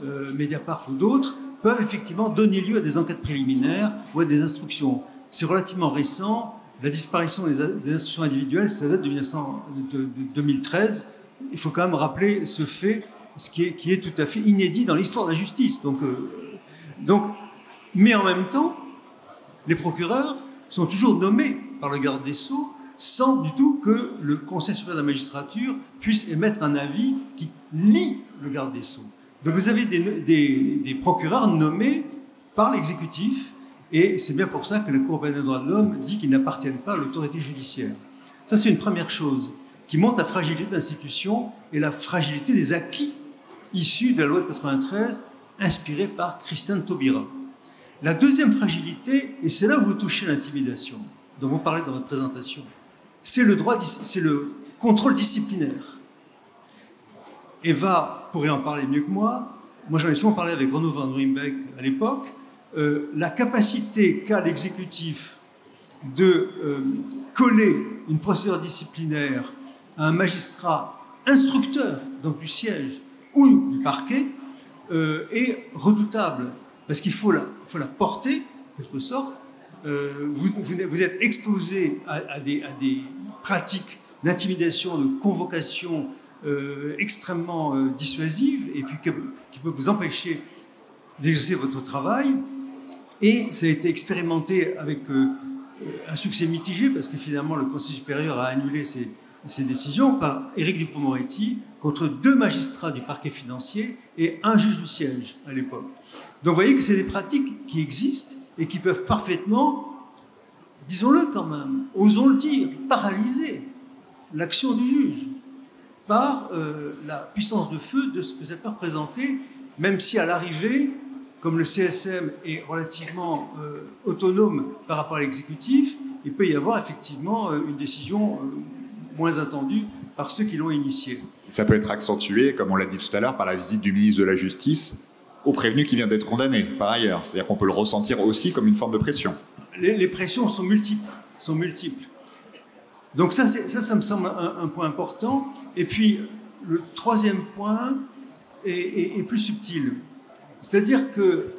Mediapart ou d'autres peuvent effectivement donner lieu à des enquêtes préliminaires ou à des instructions. C'est relativement récent. La disparition des instructions individuelles, ça date de 2013. Il faut quand même rappeler ce fait, qui est tout à fait inédit dans l'histoire de la justice. Mais en même temps, les procureurs sont toujours nommés par le garde des Sceaux sans du tout que le Conseil supérieur de la magistrature puisse émettre un avis qui lie le garde des Sceaux. Donc vous avez des procureurs nommés par l'exécutif, et c'est bien pour ça que la Cour européenne des droits de l'homme dit qu'ils n'appartiennent pas à l'autorité judiciaire. Ça, c'est une première chose qui montre la fragilité de l'institution et la fragilité des acquis issus de la loi de 93, inspirée par Christiane Taubira. La deuxième fragilité, et c'est là où vous touchez l'intimidation, dont vous parlez dans votre présentation, c'est le contrôle disciplinaire. Eva pourrait en parler mieux que moi. Moi, j'en ai souvent parlé avec Renaud Van Ruymbeck à l'époque. La capacité qu'a l'exécutif de coller une procédure disciplinaire à un magistrat instructeur, donc du siège ou du parquet, est redoutable. Parce qu'il faut la porter, en quelque sorte. Vous êtes exposé à des pratiques d'intimidation, de convocation extrêmement dissuasives et puis qui peuvent vous empêcher d'exercer votre travail. Et ça a été expérimenté avec un succès mitigé parce que finalement le Conseil supérieur a annulé ces décisions par Éric Dupond-Moretti contre 2 magistrats du parquet financier et un juge du siège à l'époque. Donc vous voyez que c'est des pratiques qui existent et qui peuvent parfaitement, disons-le quand même, osons le dire, paralyser l'action du juge par la puissance de feu de ce que ça peut représenter, même si à l'arrivée, comme le CSM est relativement autonome par rapport à l'exécutif, il peut y avoir effectivement une décision moins attendue par ceux qui l'ont initiée. Ça peut être accentué, comme on l'a dit tout à l'heure, par la visite du ministre de la Justice au prévenu qui vient d'être condamné, par ailleurs. C'est-à-dire qu'on peut le ressentir aussi comme une forme de pression. Les pressions sont multiples. Donc ça me semble un point important. Et puis, le troisième point est plus subtil. C'est-à-dire que,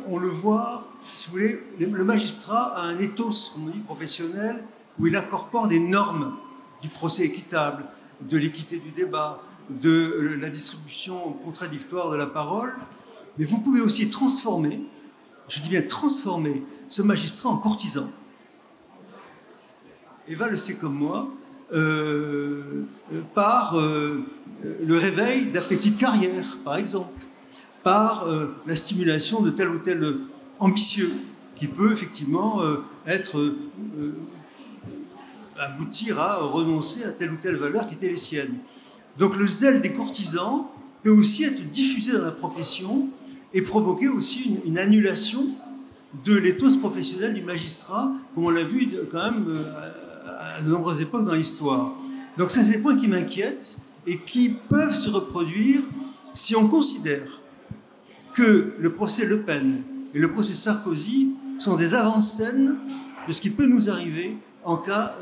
on le voit, si vous voulez, le magistrat a un ethos, comme on dit, professionnel, où il incorpore des normes du procès équitable, de l'équité du débat, de la distribution contradictoire de la parole. Mais vous pouvez aussi transformer, je dis bien transformer, ce magistrat en courtisan. Eva le sait comme moi, par le réveil d'appétit de carrière, par exemple, par la stimulation de tel ou tel ambitieux, qui peut effectivement aboutir à renoncer à telle ou telle valeur qui était les siennes. Donc le zèle des courtisans peut aussi être diffusé dans la profession et provoquer aussi une annulation de l'éthos professionnel du magistrat, comme on l'a vu quand même à de nombreuses époques dans l'histoire. Donc ça, c'est des points qui m'inquiètent et qui peuvent se reproduire si on considère que le procès Le Pen et le procès Sarkozy sont des avant-scènes de ce qui peut nous arriver en cas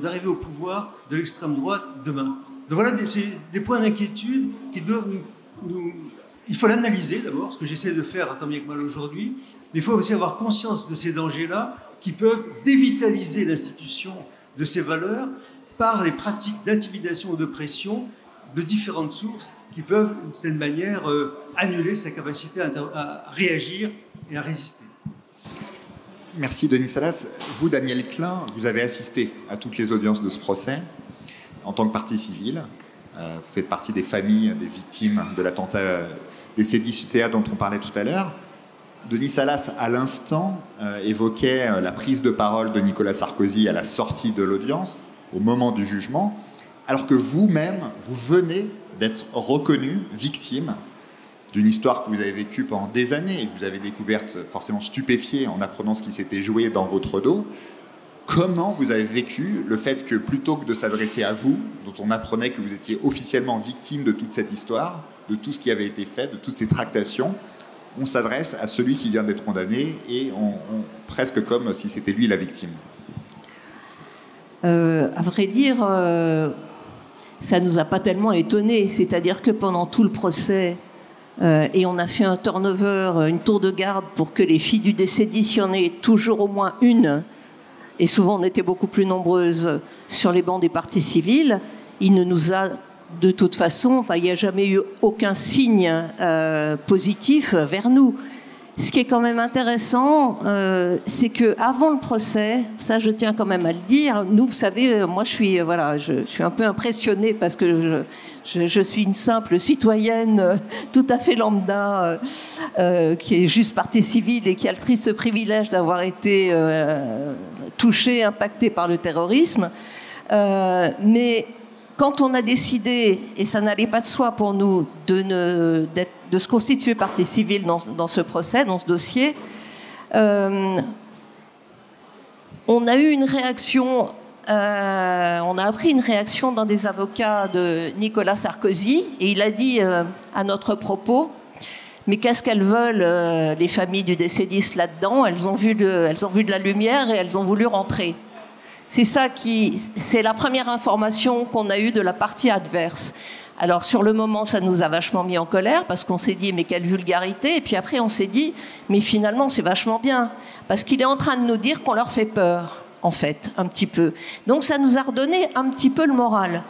d'arrivée au pouvoir de l'extrême droite demain. Donc voilà, c'est des points d'inquiétude qui doivent il faut l'analyser d'abord, ce que j'essaie de faire tant bien que mal aujourd'hui, mais il faut aussi avoir conscience de ces dangers-là qui peuvent dévitaliser l'institution de ses valeurs par les pratiques d'intimidation ou de pression de différentes sources qui peuvent, d'une certaine manière, annuler sa capacité à réagir et à résister. Merci Denis Salas. Vous, Daniel Klein, vous avez assisté à toutes les audiences de ce procès en tant que partie civile. Vous faites partie des familles des victimes de l'attentat des CDI-UTA dont on parlait tout à l'heure. Denis Salas, à l'instant, évoquait la prise de parole de Nicolas Sarkozy à la sortie de l'audience, au moment du jugement, alors que vous-même, vous venez d'être reconnu victime d'une histoire que vous avez vécue pendant des années et que vous avez découverte forcément stupéfiée en apprenant ce qui s'était joué dans votre dos. Comment vous avez vécu le fait que, plutôt que de s'adresser à vous, dont on apprenait que vous étiez officiellement victime de toute cette histoire, de tout ce qui avait été fait, de toutes ces tractations, on s'adresse à celui qui vient d'être condamné et presque comme si c'était lui la victime? À vrai dire, ça ne nous a pas tellement étonnés. C'est-à-dire que pendant tout le procès, et on a fait un turnover, une tour de garde pour que les filles du décédiste, il y en ait toujours au moins une, et souvent on était beaucoup plus nombreuses sur les bancs des partis civils, il ne nous a de toute façon, enfin, il n'y a jamais eu aucun signe positif vers nous. Ce qui est quand même intéressant, c'est qu'avant le procès, ça je tiens quand même à le dire, nous, vous savez, moi je suis un peu impressionnée parce que je suis une simple citoyenne tout à fait lambda, qui est juste partie civile et qui a le triste privilège d'avoir été touchée, impactée par le terrorisme. Mais quand on a décidé, et ça n'allait pas de soi pour nous, de se constituer partie civile dans ce procès, dans ce dossier, on a eu une réaction, on a appris une réaction d'un des avocats de Nicolas Sarkozy, et il a dit à notre propos, mais qu'est-ce qu'elles veulent, les familles du décédiste là-dedans? Elles ont vu de la lumière et elles ont voulu rentrer. C'est la première information qu'on a eue de la partie adverse. Alors sur le moment, ça nous a vachement mis en colère parce qu'on s'est dit mais quelle vulgarité, et puis après on s'est dit mais finalement c'est vachement bien parce qu'il est en train de nous dire qu'on leur fait peur en fait un petit peu. Donc ça nous a redonné un petit peu le moral.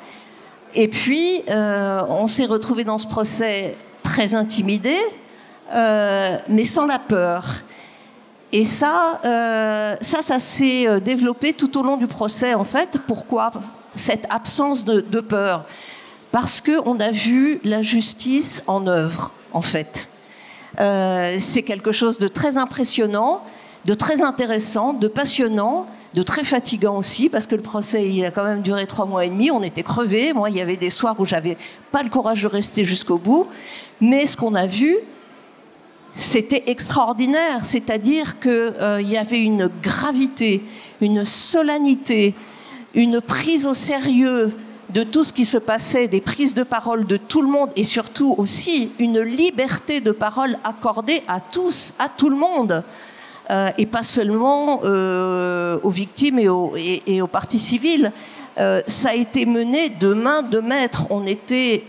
Et puis on s'est retrouvés dans ce procès très intimidés, mais sans la peur. Et ça s'est développé tout au long du procès, en fait. Pourquoi cette absence de peur? Parce qu'on a vu la justice en œuvre, en fait. C'est quelque chose de très impressionnant, de très intéressant, de passionnant, de très fatigant aussi, parce que le procès, il a quand même duré 3 mois et demi. On était crevés. Moi, il y avait des soirs où j'avais pas le courage de rester jusqu'au bout. Mais ce qu'on a vu, c'était extraordinaire, c'est-à-dire qu'il y avait une gravité, une solennité, une prise au sérieux de tout ce qui se passait, des prises de parole de tout le monde et surtout aussi une liberté de parole accordée à tous, à tout le monde, et pas seulement aux victimes et aux parties civiles. Ça a été mené de main de maître. On était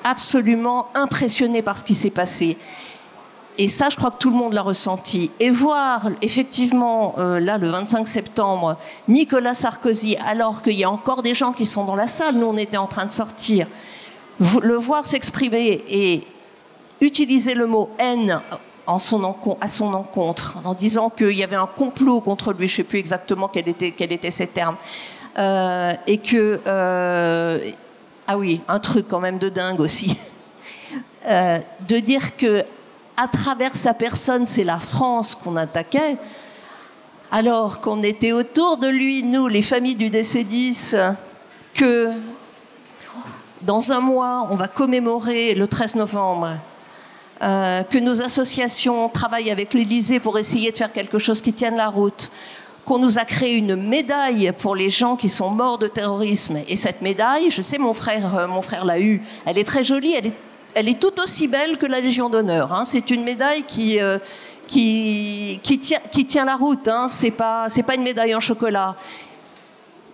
absolument impressionnés par ce qui s'est passé. Et ça, je crois que tout le monde l'a ressenti. Et voir, effectivement, là, le 25 septembre, Nicolas Sarkozy, alors qu'il y a encore des gens qui sont dans la salle, nous, on était en train de sortir, le voir s'exprimer et utiliser le mot « haine » à son encontre, en disant qu'il y avait un complot contre lui, je ne sais plus exactement quels étaient ces termes, et que... ah oui, un truc quand même de dingue aussi. De dire que à travers sa personne, c'est la France qu'on attaquait, alors qu'on était autour de lui, nous, les familles du décédiste, que dans un mois, on va commémorer le 13 novembre, que nos associations travaillent avec l'Élysée pour essayer de faire quelque chose qui tienne la route, qu'on nous a créé une médaille pour les gens qui sont morts de terrorisme. Et cette médaille, je sais, mon frère l'a eue, elle est très jolie, elle est tout aussi belle que la Légion d'honneur. Hein. C'est une médaille qui tient la route. Hein. C'est pas une médaille en chocolat.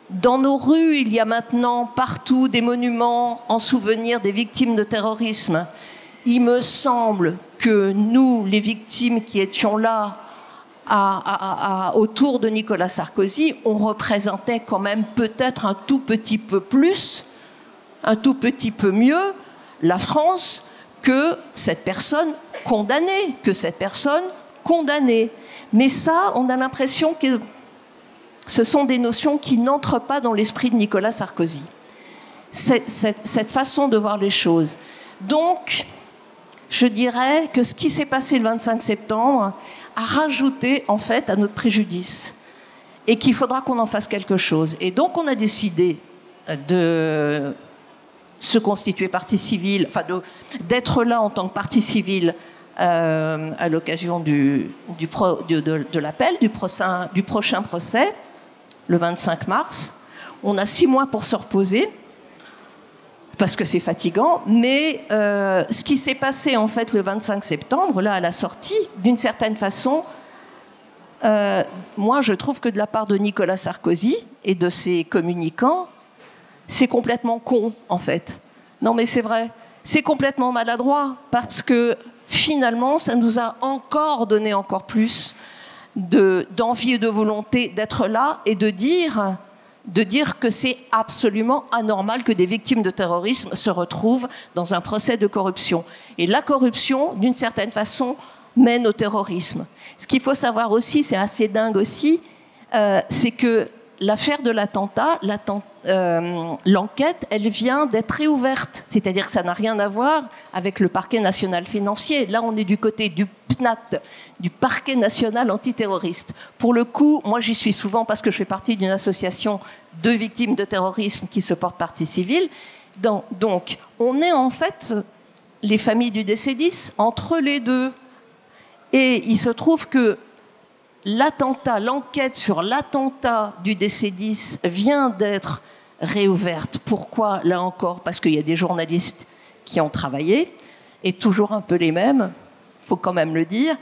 Dans nos rues, il y a maintenant partout des monuments en souvenir des victimes de terrorisme. Il me semble que nous, les victimes qui étions là autour de Nicolas Sarkozy, on représentait quand même peut-être un tout petit peu plus, un tout petit peu mieux la France que cette personne condamnée, Mais ça, on a l'impression que ce sont des notions qui n'entrent pas dans l'esprit de Nicolas Sarkozy. Cette façon de voir les choses. Donc, je dirais que ce qui s'est passé le 25 septembre a rajouté, en fait, à notre préjudice. Et qu'il faudra qu'on en fasse quelque chose. Et donc, on a décidé de se constituer partie civile, enfin d'être là en tant que partie civile à l'occasion de l'appel du prochain procès, le 25 mars. On a 6 mois pour se reposer, parce que c'est fatigant, mais ce qui s'est passé en fait le 25 septembre, là à la sortie, d'une certaine façon, moi je trouve que de la part de Nicolas Sarkozy et de ses communicants, c'est complètement con, en fait. Non, mais c'est vrai. C'est complètement maladroit parce que finalement, ça nous a encore donné encore plus d'envie et de volonté d'être là et de dire que c'est absolument anormal que des victimes de terrorisme se retrouvent dans un procès de corruption. Et la corruption, d'une certaine façon, mène au terrorisme. Ce qu'il faut savoir aussi, c'est assez dingue aussi, c'est que l'affaire de l'attentat, l'enquête, elle vient d'être réouverte. C'est-à-dire que ça n'a rien à voir avec le parquet national financier. Là, on est du côté du PNAT, du parquet national antiterroriste. Pour le coup, moi, j'y suis souvent parce que je fais partie d'une association de victimes de terrorisme qui se porte partie civile. Donc, on est en fait, les familles du DC-10, entre les deux. Et il se trouve que l'enquête sur l'attentat du DC-10 vient d'être réouverte. Pourquoi, là encore? Parce qu'il y a des journalistes qui ont travaillé, et toujours un peu les mêmes, il faut quand même le dire.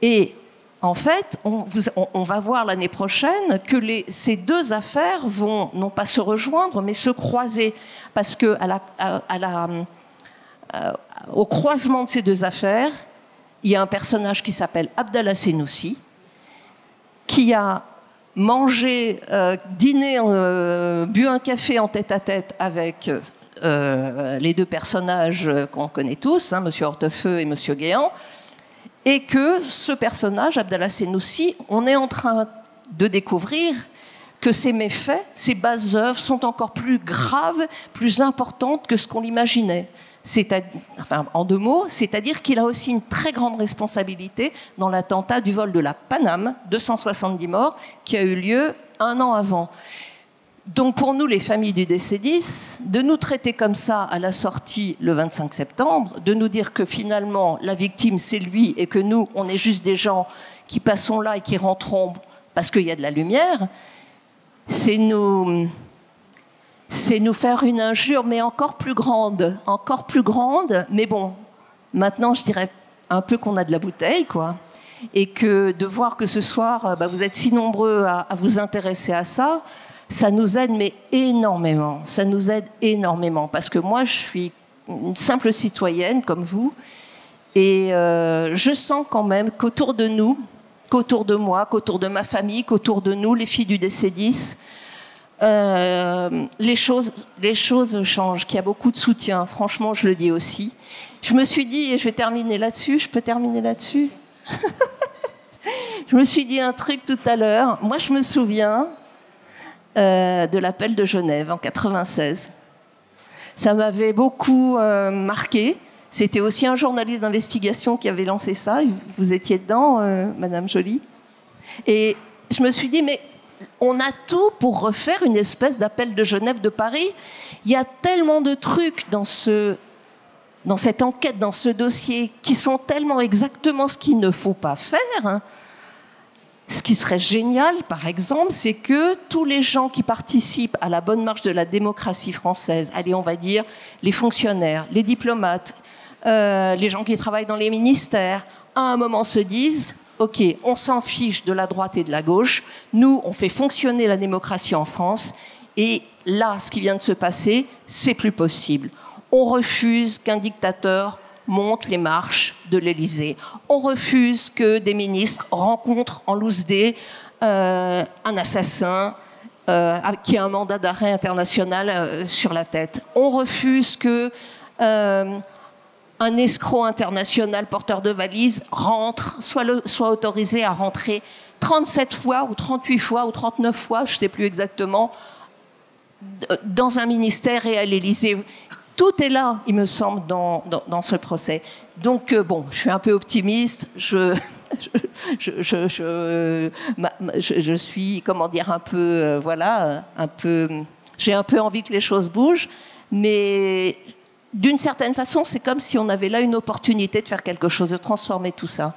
Et en fait, on va voir l'année prochaine que ces deux affaires vont non pas se rejoindre, mais se croiser. Parce que au croisement de ces deux affaires, il y a un personnage qui s'appelle Abdallah Senoussi, qui a mangé, dîné, bu un café en tête-à-tête avec les deux personnages qu'on connaît tous, hein, M. Hortefeux et M. Guéant, et que ce personnage, Abdallah Senoussi, on est en train de découvrir que ses méfaits, ses bases œuvres sont encore plus graves, plus importantes que ce qu'on l'imaginait. Enfin, en deux mots, c'est-à-dire qu'il a aussi une très grande responsabilité dans l'attentat du vol de la Paname, 270 morts, qui a eu lieu 1 an avant. Donc pour nous, les familles du DC-10, de nous traiter comme ça à la sortie le 25 septembre, de nous dire que finalement la victime c'est lui et que nous, on est juste des gens qui passons là et qui rentrons parce qu'il y a de la lumière, c'est nous faire une injure, mais encore plus grande, mais bon, maintenant je dirais un peu qu'on a de la bouteille, quoi, et que de voir que ce soir, vous êtes si nombreux à vous intéresser à ça, ça nous aide, mais énormément, ça nous aide énormément, parce que moi je suis une simple citoyenne comme vous, et je sens quand même qu'autour de nous, qu'autour de moi, qu'autour de ma famille, qu'autour de nous, les filles du DC-10, les choses changent, qu'il y a beaucoup de soutien. Franchement, je le dis aussi. Je me suis dit, et je vais terminer là-dessus, je peux terminer là-dessus Je me suis dit un truc tout à l'heure. Moi, je me souviens de l'appel de Genève en 96. Ça m'avait beaucoup marqué. C'était aussi un journaliste d'investigation qui avait lancé ça. Vous étiez dedans, Madame Joly. Et je me suis dit, mais on a tout pour refaire une espèce d'appel de Genève de Paris. Il y a tellement de trucs dans cette enquête, dans ce dossier, qui sont tellement exactement ce qu'il ne faut pas faire. Hein. Ce qui serait génial, par exemple, c'est que tous les gens qui participent à la bonne marche de la démocratie française, allez, on va dire les fonctionnaires, les diplomates, les gens qui travaillent dans les ministères, à un moment se disent « Ok, on s'en fiche de la droite et de la gauche, nous, on fait fonctionner la démocratie en France, et là, ce qui vient de se passer, c'est plus possible. On refuse qu'un dictateur monte les marches de l'Élysée. On refuse que des ministres rencontrent en loose day un assassin qui a un mandat d'arrêt international sur la tête. On refuse que un escroc international porteur de valises soit autorisé à rentrer 37 fois ou 38 fois ou 39 fois, je ne sais plus exactement, dans un ministère et à l'Élysée. Tout est là, il me semble, dans ce procès. Donc, bon, je suis un peu optimiste. Je suis, comment dire, un peu, voilà, un peu. J'ai un peu envie que les choses bougent, mais d'une certaine façon, c'est comme si on avait là une opportunité de faire quelque chose, de transformer tout ça.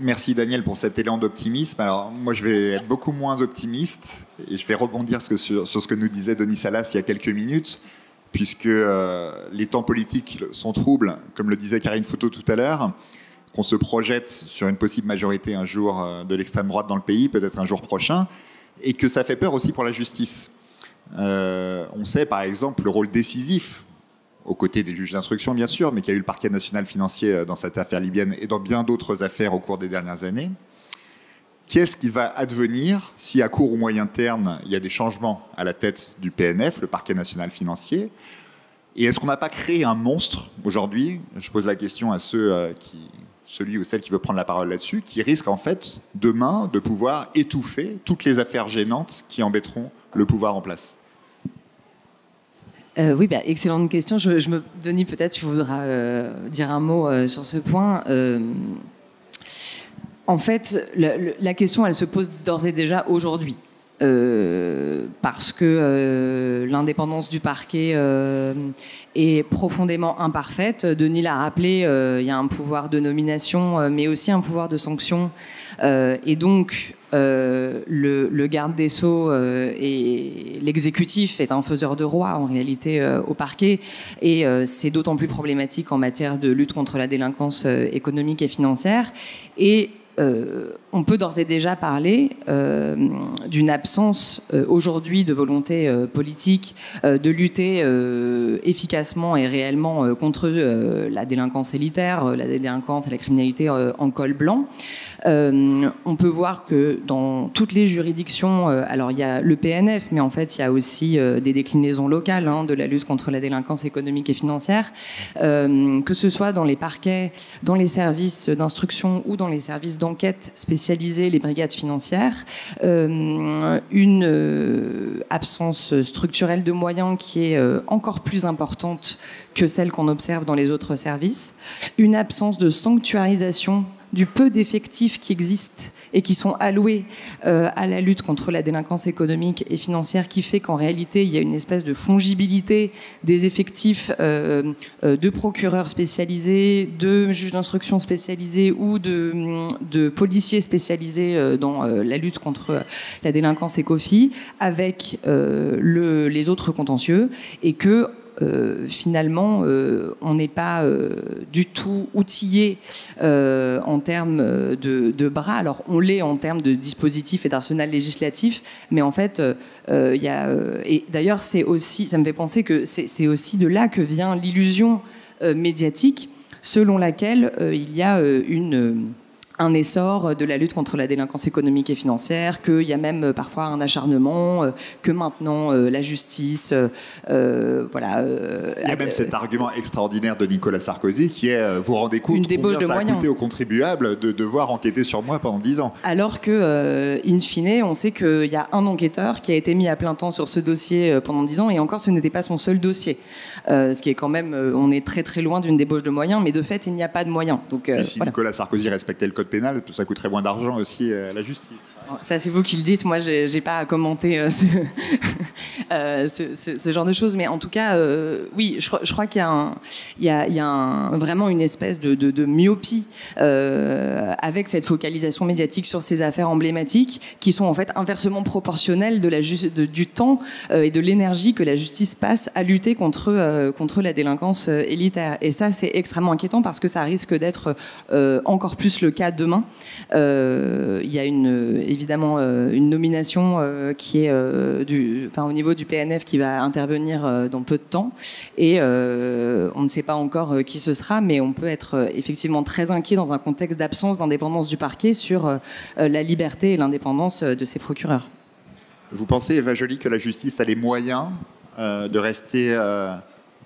Merci Daniel pour cet élan d'optimisme. Alors moi je vais être beaucoup moins optimiste et je vais rebondir sur ce que nous disait Denis Salas il y a quelques minutes, puisque les temps politiques sont troubles, comme le disait Karine Fouteau tout à l'heure, qu'on se projette sur une possible majorité un jour de l'extrême droite dans le pays, peut-être un jour prochain, et que ça fait peur aussi pour la justice. On sait par exemple le rôle décisif, aux côtés des juges d'instruction bien sûr, mais qu'il y a eu le parquet national financier dans cette affaire libyenne et dans bien d'autres affaires au cours des dernières années. Qu'est-ce qui va advenir si à court ou moyen terme il y a des changements à la tête du PNF, le parquet national financier? Et est-ce qu'on n'a pas créé un monstre aujourd'hui? Je pose la question à celui ou celle qui veut prendre la parole là-dessus, qui risque en fait demain de pouvoir étouffer toutes les affaires gênantes qui embêteront le pouvoir en place. Oui, excellente question. Denis, peut-être tu voudras dire un mot sur ce point. En fait, la question, elle se pose d'ores et déjà aujourd'hui. Parce que l'indépendance du parquet est profondément imparfaite. Denis l'a rappelé, il y a un pouvoir de nomination, mais aussi un pouvoir de sanction. Et donc, le garde des Sceaux et l'exécutif est un faiseur de roi, en réalité, au parquet. Et c'est d'autant plus problématique en matière de lutte contre la délinquance économique et financière. Et on peut d'ores et déjà parler d'une absence aujourd'hui de volonté politique de lutter efficacement et réellement contre la délinquance élitaire, la délinquance et la criminalité en col blanc. On peut voir que dans toutes les juridictions, alors il y a le PNF, mais en fait il y a aussi des déclinaisons locales de la lutte contre la délinquance économique et financière, que ce soit dans les parquets, dans les services d'instruction ou dans les services d'enquête spécialisés, les brigades financières, une absence structurelle de moyens qui est encore plus importante que celle qu'on observe dans les autres services, une absence de sanctuarisation du peu d'effectifs qui existent et qui sont alloués à la lutte contre la délinquance économique et financière, qui fait qu'en réalité, il y a une espèce de fongibilité des effectifs de procureurs spécialisés, de juges d'instruction spécialisés ou de policiers spécialisés dans la lutte contre la délinquance écofi avec les autres contentieux, et que finalement, on n'est pas du tout outillé en termes de bras. Alors, on l'est en termes de dispositifs et d'arsenal législatif, mais en fait, il y a... et d'ailleurs, c'est aussi, ça me fait penser que c'est aussi de là que vient l'illusion médiatique selon laquelle il y a un essor de la lutte contre la délinquance économique et financière, qu'il y a même parfois un acharnement, que maintenant la justice, voilà. Il y a même cet argument extraordinaire de Nicolas Sarkozy qui est, vous rendez compte combien ça a coûté aux contribuables de devoir enquêter sur moi pendant 10 ans. Alors que, in fine, on sait qu'il y a un enquêteur qui a été mis à plein temps sur ce dossier pendant 10 ans, et encore ce n'était pas son seul dossier. Ce qui est quand même, on est très très loin d'une débauche de moyens, mais de fait il n'y a pas de moyens. Donc, et si voilà. Nicolas Sarkozy respectait le code pénal, ça coûterait moins d'argent aussi à la justice. Ça, c'est vous qui le dites. Moi, j'ai pas à commenter ce genre de choses. Mais en tout cas, oui, je crois qu'il y a vraiment une espèce de myopie avec cette focalisation médiatique sur ces affaires emblématiques qui sont en fait inversement proportionnelles du temps et de l'énergie que la justice passe à lutter contre la délinquance élitaire. Et ça, c'est extrêmement inquiétant parce que ça risque d'être encore plus le cas demain. Il y a évidemment une nomination qui est au niveau du PNF qui va intervenir dans peu de temps, et on ne sait pas encore qui ce sera, mais on peut être effectivement très inquiet dans un contexte d'absence d'indépendance du parquet sur la liberté et l'indépendance de ses procureurs. Vous pensez, Eva Joly, que la justice a les moyens de rester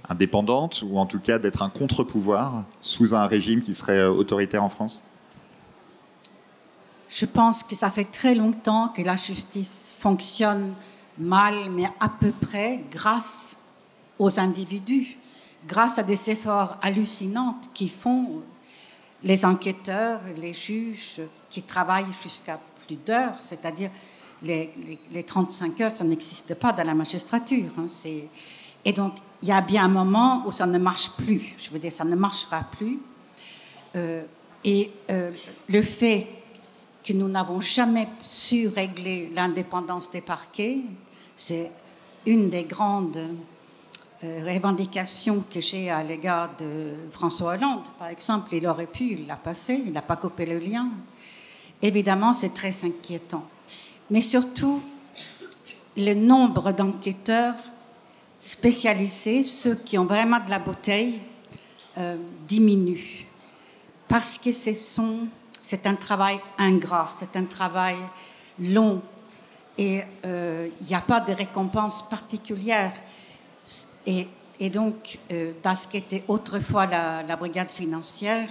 indépendante, ou en tout cas d'être un contre-pouvoir sous un régime qui serait autoritaire en France ? Je pense que ça fait très longtemps que la justice fonctionne mal, mais à peu près grâce aux individus, grâce à des efforts hallucinants qui font les enquêteurs, les juges qui travaillent jusqu'à plus d'heures, c'est-à-dire les 35 heures, ça n'existe pas dans la magistrature. Et donc, il y a bien un moment où ça ne marche plus. Je veux dire, ça ne marchera plus. Et le fait que nous n'avons jamais su régler l'indépendance des parquets, c'est une des grandes revendications que j'ai à l'égard de François Hollande. Par exemple, il aurait pu, il ne l'a pas fait, il n'a pas coupé le lien. Évidemment, c'est très inquiétant. Mais surtout, le nombre d'enquêteurs spécialisés, ceux qui ont vraiment de la bouteille, diminue. Parce que c'est un travail ingrat, c'est un travail long. Et il n'y a pas de récompense particulière. Et donc, dans ce qui était autrefois la brigade financière,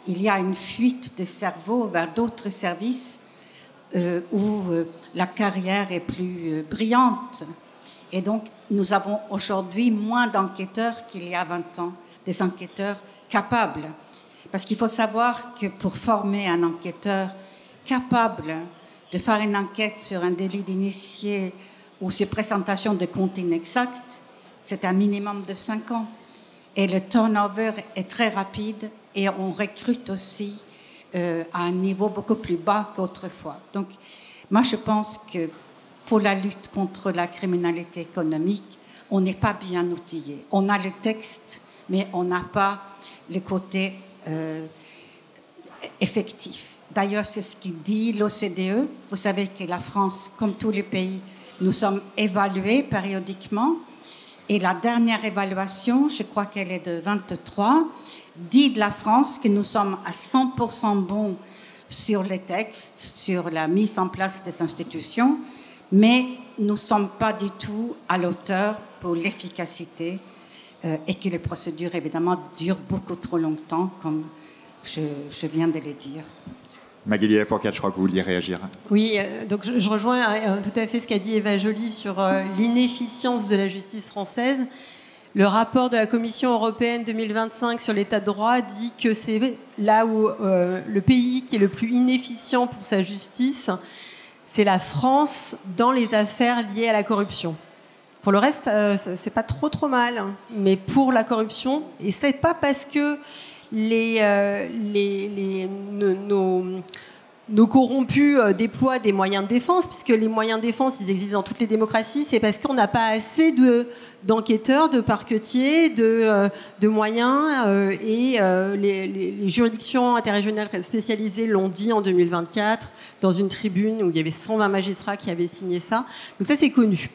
il y a une fuite de cerveau vers d'autres services où la carrière est plus brillante. Et donc, nous avons aujourd'hui moins d'enquêteurs qu'il y a 20 ans, des enquêteurs capables. Parce qu'il faut savoir que pour former un enquêteur capable de faire une enquête sur un délit d'initié ou sur présentation de comptes inexacts, c'est un minimum de 5 ans. Et le turnover est très rapide et on recrute aussi à un niveau beaucoup plus bas qu'autrefois. Donc, moi, je pense que pour la lutte contre la criminalité économique, on n'est pas bien outillé. On a le texte, mais on n'a pas le côté effectif. D'ailleurs, c'est ce qu'il dit l'OCDE. Vous savez que la France, comme tous les pays, nous sommes évalués périodiquement. Et la dernière évaluation, je crois qu'elle est de 23, dit de la France que nous sommes à 100% bons sur les textes, sur la mise en place des institutions, mais nous ne sommes pas du tout à l'auteur pour l'efficacité et que les procédures, évidemment, durent beaucoup trop longtemps, comme je viens de le dire. Magali Lafourcade, je crois que vous vouliez réagir. Oui, donc je rejoins tout à fait ce qu'a dit Eva Joly sur l'inefficience de la justice française. Le rapport de la Commission européenne 2025 sur l'état de droit dit que c'est là où le pays qui est le plus inefficient pour sa justice, c'est la France dans les affaires liées à la corruption. Pour le reste, c'est pas trop mal, mais pour la corruption, et c'est pas parce que nos corrompus déploient des moyens de défense, puisque les moyens de défense, ils existent dans toutes les démocraties, c'est parce qu'on n'a pas assez d'enquêteurs, de parquetiers, de moyens, et les juridictions interrégionales spécialisées l'ont dit en 2024, dans une tribune où il y avait 120 magistrats qui avaient signé ça. Donc ça, c'est connu.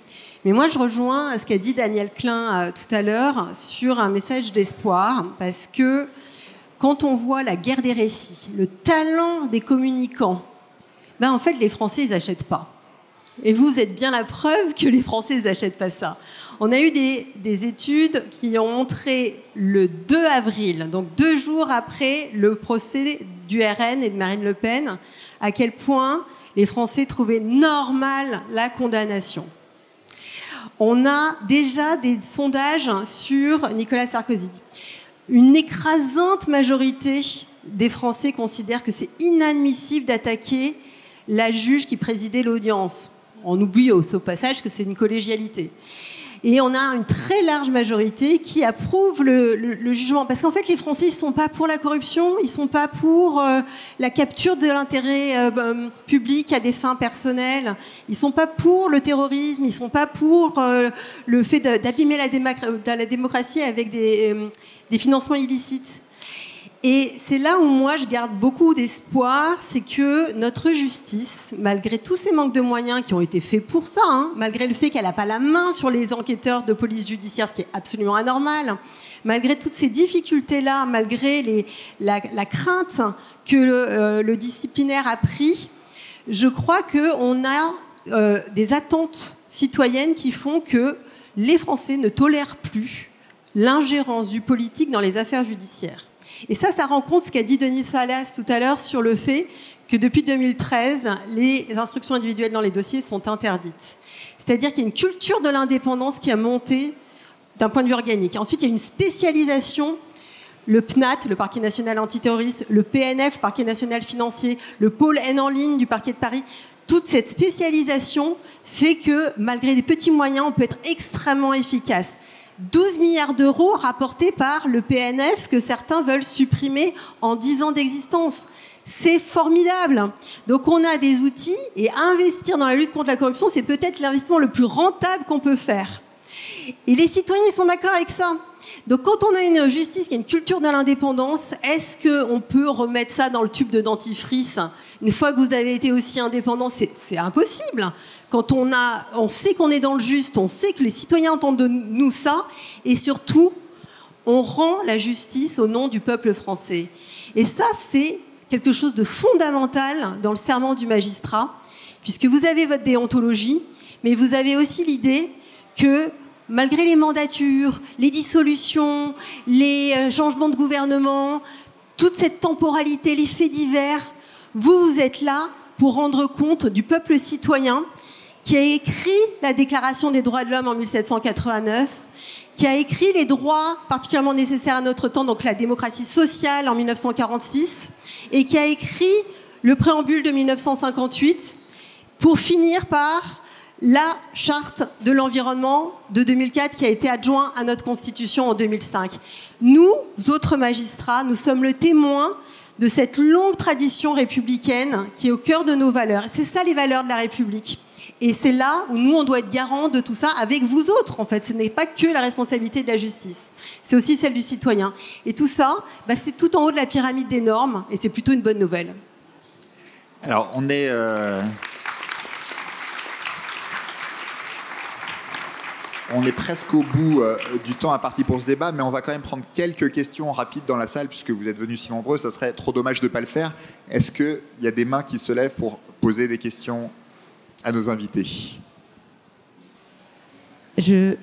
Mais moi, je rejoins ce qu'a dit Daniel Klein tout à l'heure sur un message d'espoir, parce que quand on voit la guerre des récits, le talent des communicants, ben en fait, les Français, ils n'achètent pas. Et vous êtes bien la preuve que les Français, ils n'achètent pas ça. On a eu des études qui ont montré le 2 avril, donc 2 jours après le procès du RN et de Marine Le Pen, à quel point les Français trouvaient normal la condamnation. On a déjà des sondages sur Nicolas Sarkozy. Une écrasante majorité des Français considèrent que c'est inadmissible d'attaquer la juge qui présidait l'audience. On oublie au passage que c'est une collégialité. Et on a une très large majorité qui approuve le jugement. Parce qu'en fait, les Français, ils ne sont pas pour la corruption, ils ne sont pas pour la capture de l'intérêt public à des fins personnelles, ils ne sont pas pour le terrorisme, ils ne sont pas pour le fait d'abîmer la démocratie avec des financements illicites. Et c'est là où moi je garde beaucoup d'espoir, c'est que notre justice, malgré tous ces manques de moyens qui ont été faits pour ça, malgré le fait qu'elle n'a pas la main sur les enquêteurs de police judiciaire, ce qui est absolument anormal, malgré toutes ces difficultés-là, malgré la crainte que le disciplinaire a pris, je crois qu'on a des attentes citoyennes qui font que les Français ne tolèrent plus l'ingérence du politique dans les affaires judiciaires. Et ça rend compte ce qu'a dit Denis Salas tout à l'heure sur le fait que depuis 2013, les instructions individuelles dans les dossiers sont interdites. C'est-à-dire qu'il y a une culture de l'indépendance qui a monté d'un point de vue organique. Ensuite, il y a une spécialisation, le PNAT, le Parquet national antiterroriste, le PNF, Parquet national financier, le pôle N en ligne du Parquet de Paris. Toute cette spécialisation fait que, malgré des petits moyens, on peut être extrêmement efficace. 12 milliards d'euros rapportés par le PNF que certains veulent supprimer en 10 ans d'existence. C'est formidable. Donc on a des outils et investir dans la lutte contre la corruption, c'est peut-être l'investissement le plus rentable qu'on peut faire. Et les citoyens, ils sont d'accord avec ça. Donc quand on a une justice qui a une culture de l'indépendance, est-ce qu'on peut remettre ça dans le tube de dentifrice une fois que vous avez été aussi indépendant? C'est impossible. Quand on sait qu'on est dans le juste, on sait que les citoyens entendent de nous ça, et surtout, on rend la justice au nom du peuple français. Et ça, c'est quelque chose de fondamental dans le serment du magistrat, puisque vous avez votre déontologie, mais vous avez aussi l'idée que malgré les mandatures, les dissolutions, les changements de gouvernement, toute cette temporalité, les faits divers, vous êtes là pour rendre compte du peuple citoyen qui a écrit la Déclaration des droits de l'homme en 1789, qui a écrit les droits particulièrement nécessaires à notre temps, donc la démocratie sociale en 1946, et qui a écrit le préambule de 1958, pour finir par la charte de l'environnement de 2004 qui a été adjoint à notre Constitution en 2005. Nous, autres magistrats, nous sommes le témoin de cette longue tradition républicaine qui est au cœur de nos valeurs. C'est ça les valeurs de la République. Et c'est là où nous, on doit être garant de tout ça avec vous autres, en fait. Ce n'est pas que la responsabilité de la justice. C'est aussi celle du citoyen. Et tout ça, c'est tout en haut de la pyramide des normes, et c'est plutôt une bonne nouvelle. Alors, on est presque au bout du temps imparti pour ce débat, mais on va quand même prendre quelques questions rapides dans la salle, puisque vous êtes venus si nombreux, ça serait trop dommage de ne pas le faire. Est-ce qu'il y a des mains qui se lèvent pour poser des questions à nos invités?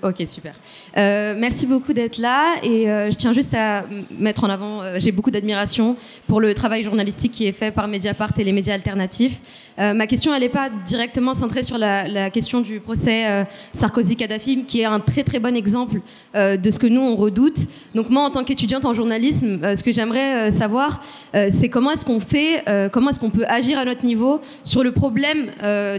Ok, super. Merci beaucoup d'être là et je tiens juste à mettre en avant, j'ai beaucoup d'admiration pour le travail journalistique qui est fait par Mediapart et les médias alternatifs. Ma question, elle n'est pas directement centrée sur la question du procès Sarkozy-Kadhafi, qui est un très très bon exemple de ce que nous on redoute. Donc moi, en tant qu'étudiante en journalisme, ce que j'aimerais savoir, c'est comment est-ce qu'on fait, comment est-ce qu'on peut agir à notre niveau sur le problème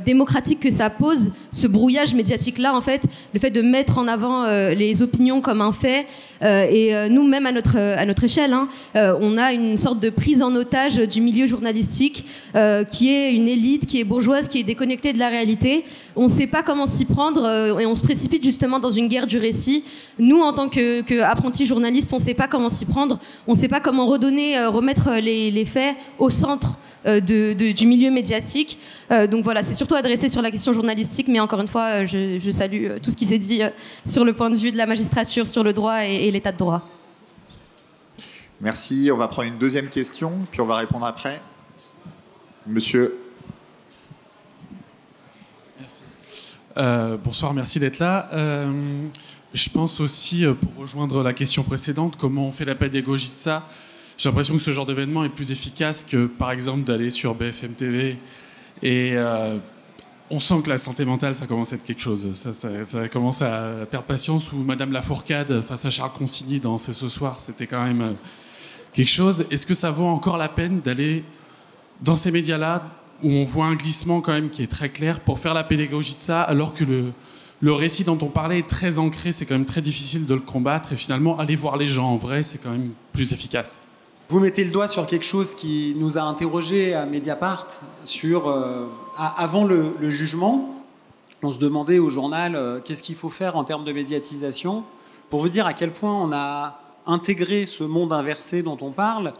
démocratique que ça pose, ce brouillage médiatique-là, en fait, le fait de mettre en avant les opinions comme un fait. Et nous, même à notre échelle, hein, on a une sorte de prise en otage du milieu journalistique qui est une élite, qui est bourgeoise, qui est déconnectée de la réalité. On ne sait pas comment s'y prendre et on se précipite justement dans une guerre du récit. Nous, en tant qu'apprentis journalistes, on ne sait pas comment s'y prendre. On ne sait pas comment remettre les faits au centre du milieu médiatique. Donc voilà, c'est surtout adressé sur la question journalistique, mais encore une fois, je salue tout ce qui s'est dit sur le point de vue de la magistrature, sur le droit et l'état de droit. Merci. On va prendre une deuxième question, puis on va répondre après. Monsieur. Merci. Bonsoir, merci d'être là. Je pense aussi, pour rejoindre la question précédente, comment on fait la pédagogie de ça. J'ai l'impression que ce genre d'événement est plus efficace que, par exemple, d'aller sur BFM TV. Et on sent que la santé mentale, ça commence à être quelque chose. Ça commence à perdre patience. Ou Madame Lafourcade face à Charles Consigny dans C'est ce soir, c'était quand même quelque chose. Est-ce que ça vaut encore la peine d'aller dans ces médias-là, où on voit un glissement quand même qui est très clair, pour faire la pédagogie de ça, alors que le récit dont on parlait est très ancré, c'est quand même très difficile de le combattre. Et finalement, aller voir les gens en vrai, c'est quand même plus efficace. Vous mettez le doigt sur quelque chose qui nous a interrogés à Mediapart sur avant le jugement. On se demandait au journal qu'est-ce qu'il faut faire en termes de médiatisation. Pour vous dire à quel point on a intégré ce monde inversé dont on parle,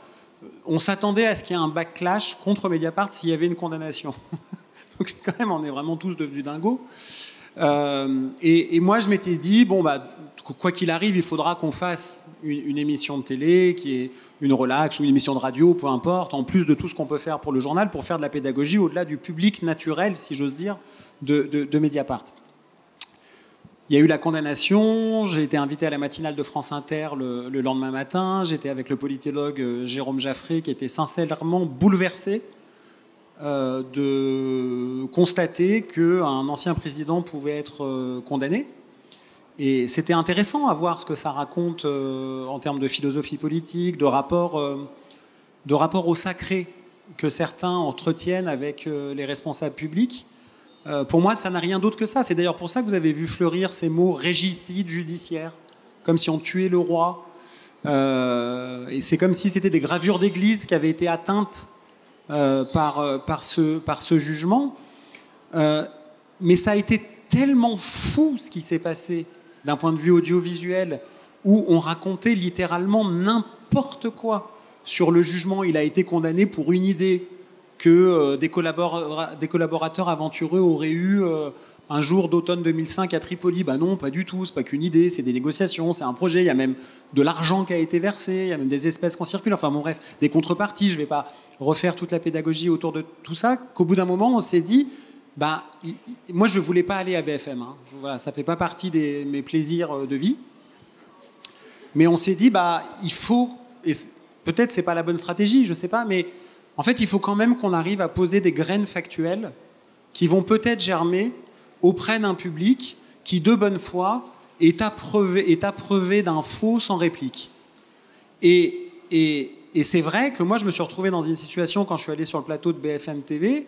on s'attendait à ce qu'il y ait un backlash contre Mediapart s'il y avait une condamnation. Donc quand même, on est vraiment tous devenus dingos. Et moi, je m'étais dit, quoi qu'il arrive, il faudra qu'on fasse une émission de télé qui est une relax ou une émission de radio, peu importe, en plus de tout ce qu'on peut faire pour le journal, pour faire de la pédagogie au-delà du public naturel, si j'ose dire, de Mediapart. Il y a eu la condamnation, j'ai été invité à la matinale de France Inter le lendemain matin, j'étais avec le politologue Jérôme Jaffré qui était sincèrement bouleversé de constater qu'un ancien président pouvait être condamné. Et c'était intéressant à voir ce que ça raconte en termes de philosophie politique, de rapport au sacré que certains entretiennent avec les responsables publics. Pour moi, ça n'a rien d'autre que ça. C'est d'ailleurs pour ça que vous avez vu fleurir ces mots régicide judiciaire. comme si on tuait le roi. Et c'est comme si c'était des gravures d'église qui avaient été atteintes par ce jugement. Mais ça a été tellement fou ce qui s'est passé d'un point de vue audiovisuel, où on racontait littéralement n'importe quoi sur le jugement. Il a été condamné pour une idée que des collaborateurs aventureux auraient eu un jour d'automne 2005 à Tripoli. Ben non, pas du tout, c'est pas qu'une idée, c'est des négociations, c'est un projet, il y a même de l'argent qui a été versé, il y a même des espèces qu'on circule, enfin bon bref, des contreparties. Je vais pas refaire toute la pédagogie autour de tout ça, qu'au bout d'un moment on s'est dit, moi je voulais pas aller à BFM, hein. Voilà, ça fait pas partie de mes plaisirs de vie, mais on s'est dit, il faut, et peut-être c'est pas la bonne stratégie, je sais pas, mais en fait il faut quand même qu'on arrive à poser des graines factuelles qui vont peut-être germer auprès d'un public qui, de bonne foi, est abreuvé d'un faux sans réplique. Et c'est vrai que moi, je me suis retrouvé dans une situation, quand je suis allé sur le plateau de BFM TV,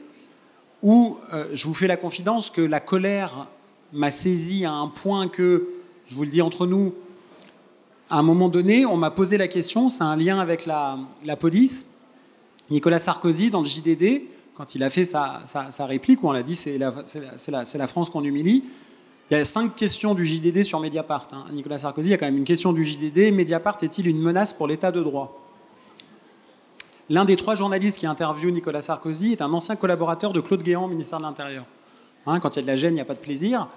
où je vous fais la confidence que la colère m'a saisi à un point que, je vous le dis entre nous, à un moment donné, on m'a posé la question, c'est un lien avec la police, Nicolas Sarkozy, dans le JDD, quand il a fait sa réplique, où on l'a dit, c'est la France qu'on humilie. Il y a 5 questions du JDD sur Mediapart. Hein. Nicolas Sarkozy, il y a quand même une question du JDD. Mediapart est-il une menace pour l'état de droit ? L'un des 3 journalistes qui interviewent Nicolas Sarkozy est un ancien collaborateur de Claude Guéant au ministère de l'Intérieur. Hein, quand il y a de la gêne, il n'y a pas de plaisir.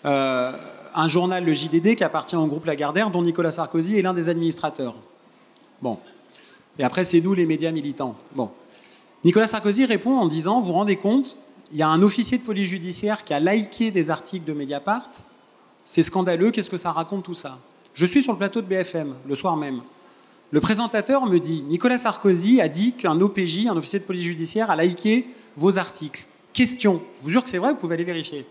Un journal, le JDD, qui appartient au groupe Lagardère, dont Nicolas Sarkozy est l'un des administrateurs. Bon. Et après, c'est nous, les médias militants. Bon. Nicolas Sarkozy répond en disant, vous vous rendez compte, il y a un officier de police judiciaire qui a liké des articles de Mediapart, c'est scandaleux, qu'est-ce que ça raconte tout ça ? Je suis sur le plateau de BFM, le soir même. Le présentateur me dit, Nicolas Sarkozy a dit qu'un OPJ, un officier de police judiciaire, a liké vos articles. Question, je vous jure que c'est vrai, vous pouvez aller vérifier.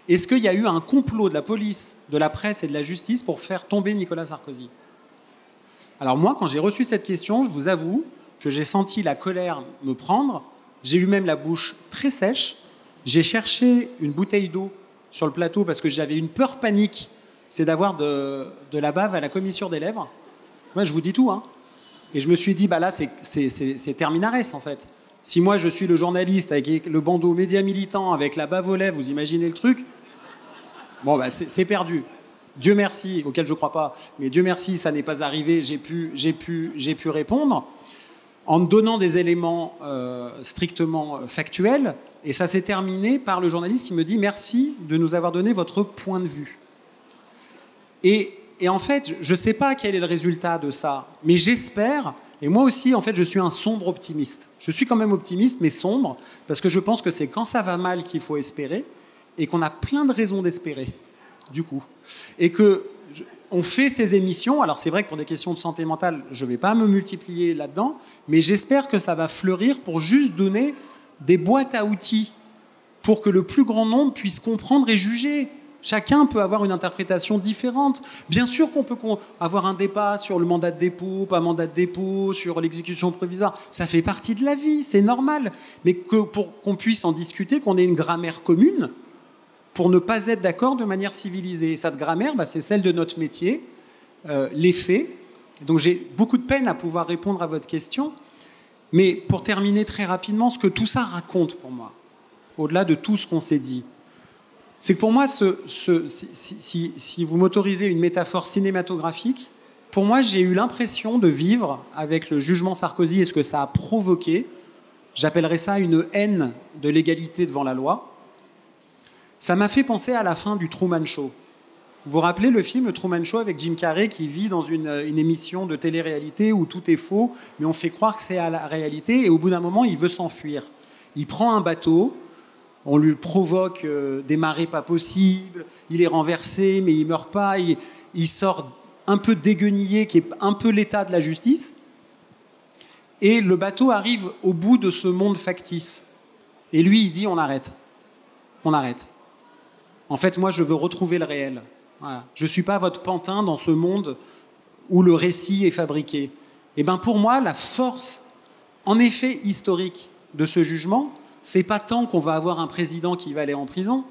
Est-ce qu'il y a eu un complot de la police, de la presse et de la justice pour faire tomber Nicolas Sarkozy ? Alors moi, quand j'ai reçu cette question, je vous avoue que j'ai senti la colère me prendre. J'ai eu même la bouche très sèche. J'ai cherché une bouteille d'eau sur le plateau parce que j'avais une peur panique, c'est d'avoir de la bave à la commissure des lèvres. Ouais, je vous dis tout, hein. Et je me suis dit, là, c'est terminares, en fait. Si moi, je suis le journaliste avec le bandeau média militant, avec la bave aux lèvres, vous imaginez le truc ? Bon, c'est perdu. Dieu merci, auquel je ne crois pas, mais Dieu merci, ça n'est pas arrivé, j'ai pu répondre en donnant des éléments strictement factuels, et ça s'est terminé par le journaliste qui me dit « Merci de nous avoir donné votre point de vue ». Et en fait, je ne sais pas quel est le résultat de ça, mais j'espère, et moi aussi, en fait, je suis un sombre optimiste. Je suis quand même optimiste, mais sombre, parce que je pense que c'est quand ça va mal qu'il faut espérer, et qu'on a plein de raisons d'espérer, du coup. Et qu'on fait ces émissions, alors c'est vrai que pour des questions de santé mentale, je ne vais pas me multiplier là-dedans, mais j'espère que ça va fleurir pour juste donner des boîtes à outils pour que le plus grand nombre puisse comprendre et juger. Chacun peut avoir une interprétation différente. Bien sûr qu'on peut avoir un débat sur le mandat de dépôt, pas mandat de dépôt, sur l'exécution provisoire. Ça fait partie de la vie, c'est normal. Mais pour qu'on puisse en discuter, qu'on ait une grammaire commune, pour ne pas être d'accord de manière civilisée. Et cette grammaire, c'est celle de notre métier, les faits. Donc j'ai beaucoup de peine à pouvoir répondre à votre question. Mais pour terminer très rapidement, ce que tout ça raconte pour moi, au-delà de tout ce qu'on s'est dit, c'est que pour moi, si vous m'autorisez une métaphore cinématographique, pour moi, j'ai eu l'impression de vivre avec le jugement Sarkozy et ce que ça a provoqué. J'appellerais ça une haine de l'égalité devant la loi. Ça m'a fait penser à la fin du Truman Show. Vous vous rappelez le film Truman Show avec Jim Carrey qui vit dans une émission de télé-réalité où tout est faux, mais on fait croire que c'est à la réalité et au bout d'un moment, il veut s'enfuir. Il prend un bateau, on lui provoque des marées pas possibles, il est renversé, mais il ne meurt pas, il sort un peu déguenillé, qui est un peu l'état de la justice, et le bateau arrive au bout de ce monde factice. Et lui, il dit, on arrête. On arrête. En fait, moi, je veux retrouver le réel. Voilà. Je ne suis pas votre pantin dans ce monde où le récit est fabriqué. Et bien, pour moi, la force, en effet, historique de ce jugement, c'est pas tant qu'on va avoir un président qui va aller en prison,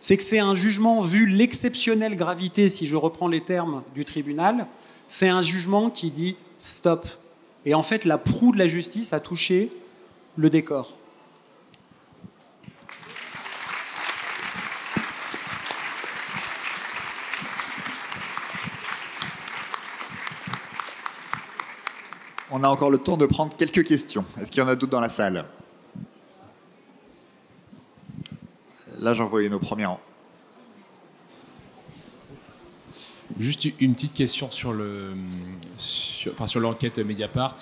c'est que c'est un jugement, vu l'exceptionnelle gravité, si je reprends les termes du tribunal, c'est un jugement qui dit stop. Et en fait, la proue de la justice a touché le décor. On a encore le temps de prendre quelques questions. Est-ce qu'il y en a d'autres dans la salle? Là, j'en voyais nos premiers rangs. Juste une petite question sur l'enquête Mediapart.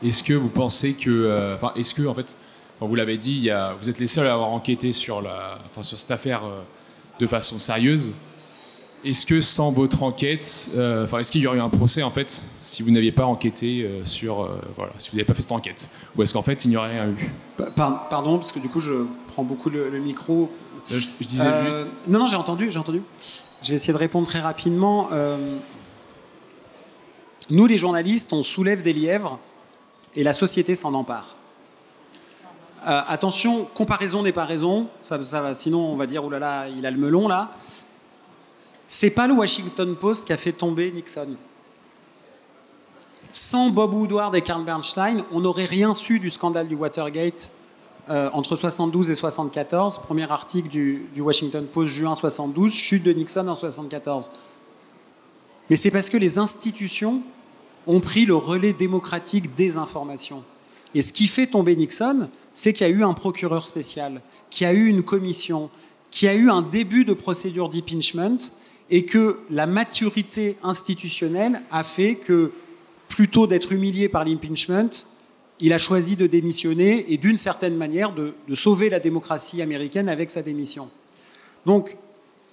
Est-ce que vous pensez que... est-ce que, en fait, vous l'avez dit, vous êtes les seuls à avoir enquêté sur cette affaire de façon sérieuse. Est-ce que sans votre enquête, est-ce qu'il y aurait eu un procès, en fait, si vous n'aviez pas enquêté si vous n'avez pas fait cette enquête? Ou est-ce qu'en fait, il n'y aurait rien eu? Pardon, parce que du coup, je prends beaucoup le micro. Je disais juste... Non, j'ai entendu. Je vais essayer de répondre très rapidement. Nous, les journalistes, on soulève des lièvres et la société s'en empare. Attention, comparaison n'est pas raison. Ça va, sinon, on va dire, oh là là, il a le melon, là. C'est pas le Washington Post qui a fait tomber Nixon. Sans Bob Woodward et Carl Bernstein, on n'aurait rien su du scandale du Watergate entre 72 et 74. Premier article du Washington Post, juin 72, chute de Nixon en 74. Mais c'est parce que les institutions ont pris le relais démocratique des informations. Et ce qui fait tomber Nixon, c'est qu'il y a eu un procureur spécial, qu'il y a eu une commission, qu'il y a eu un début de procédure d'impeachment, et que la maturité institutionnelle a fait que, plutôt d'être humilié par l'impeachment, il a choisi de démissionner et d'une certaine manière de sauver la démocratie américaine avec sa démission. Donc,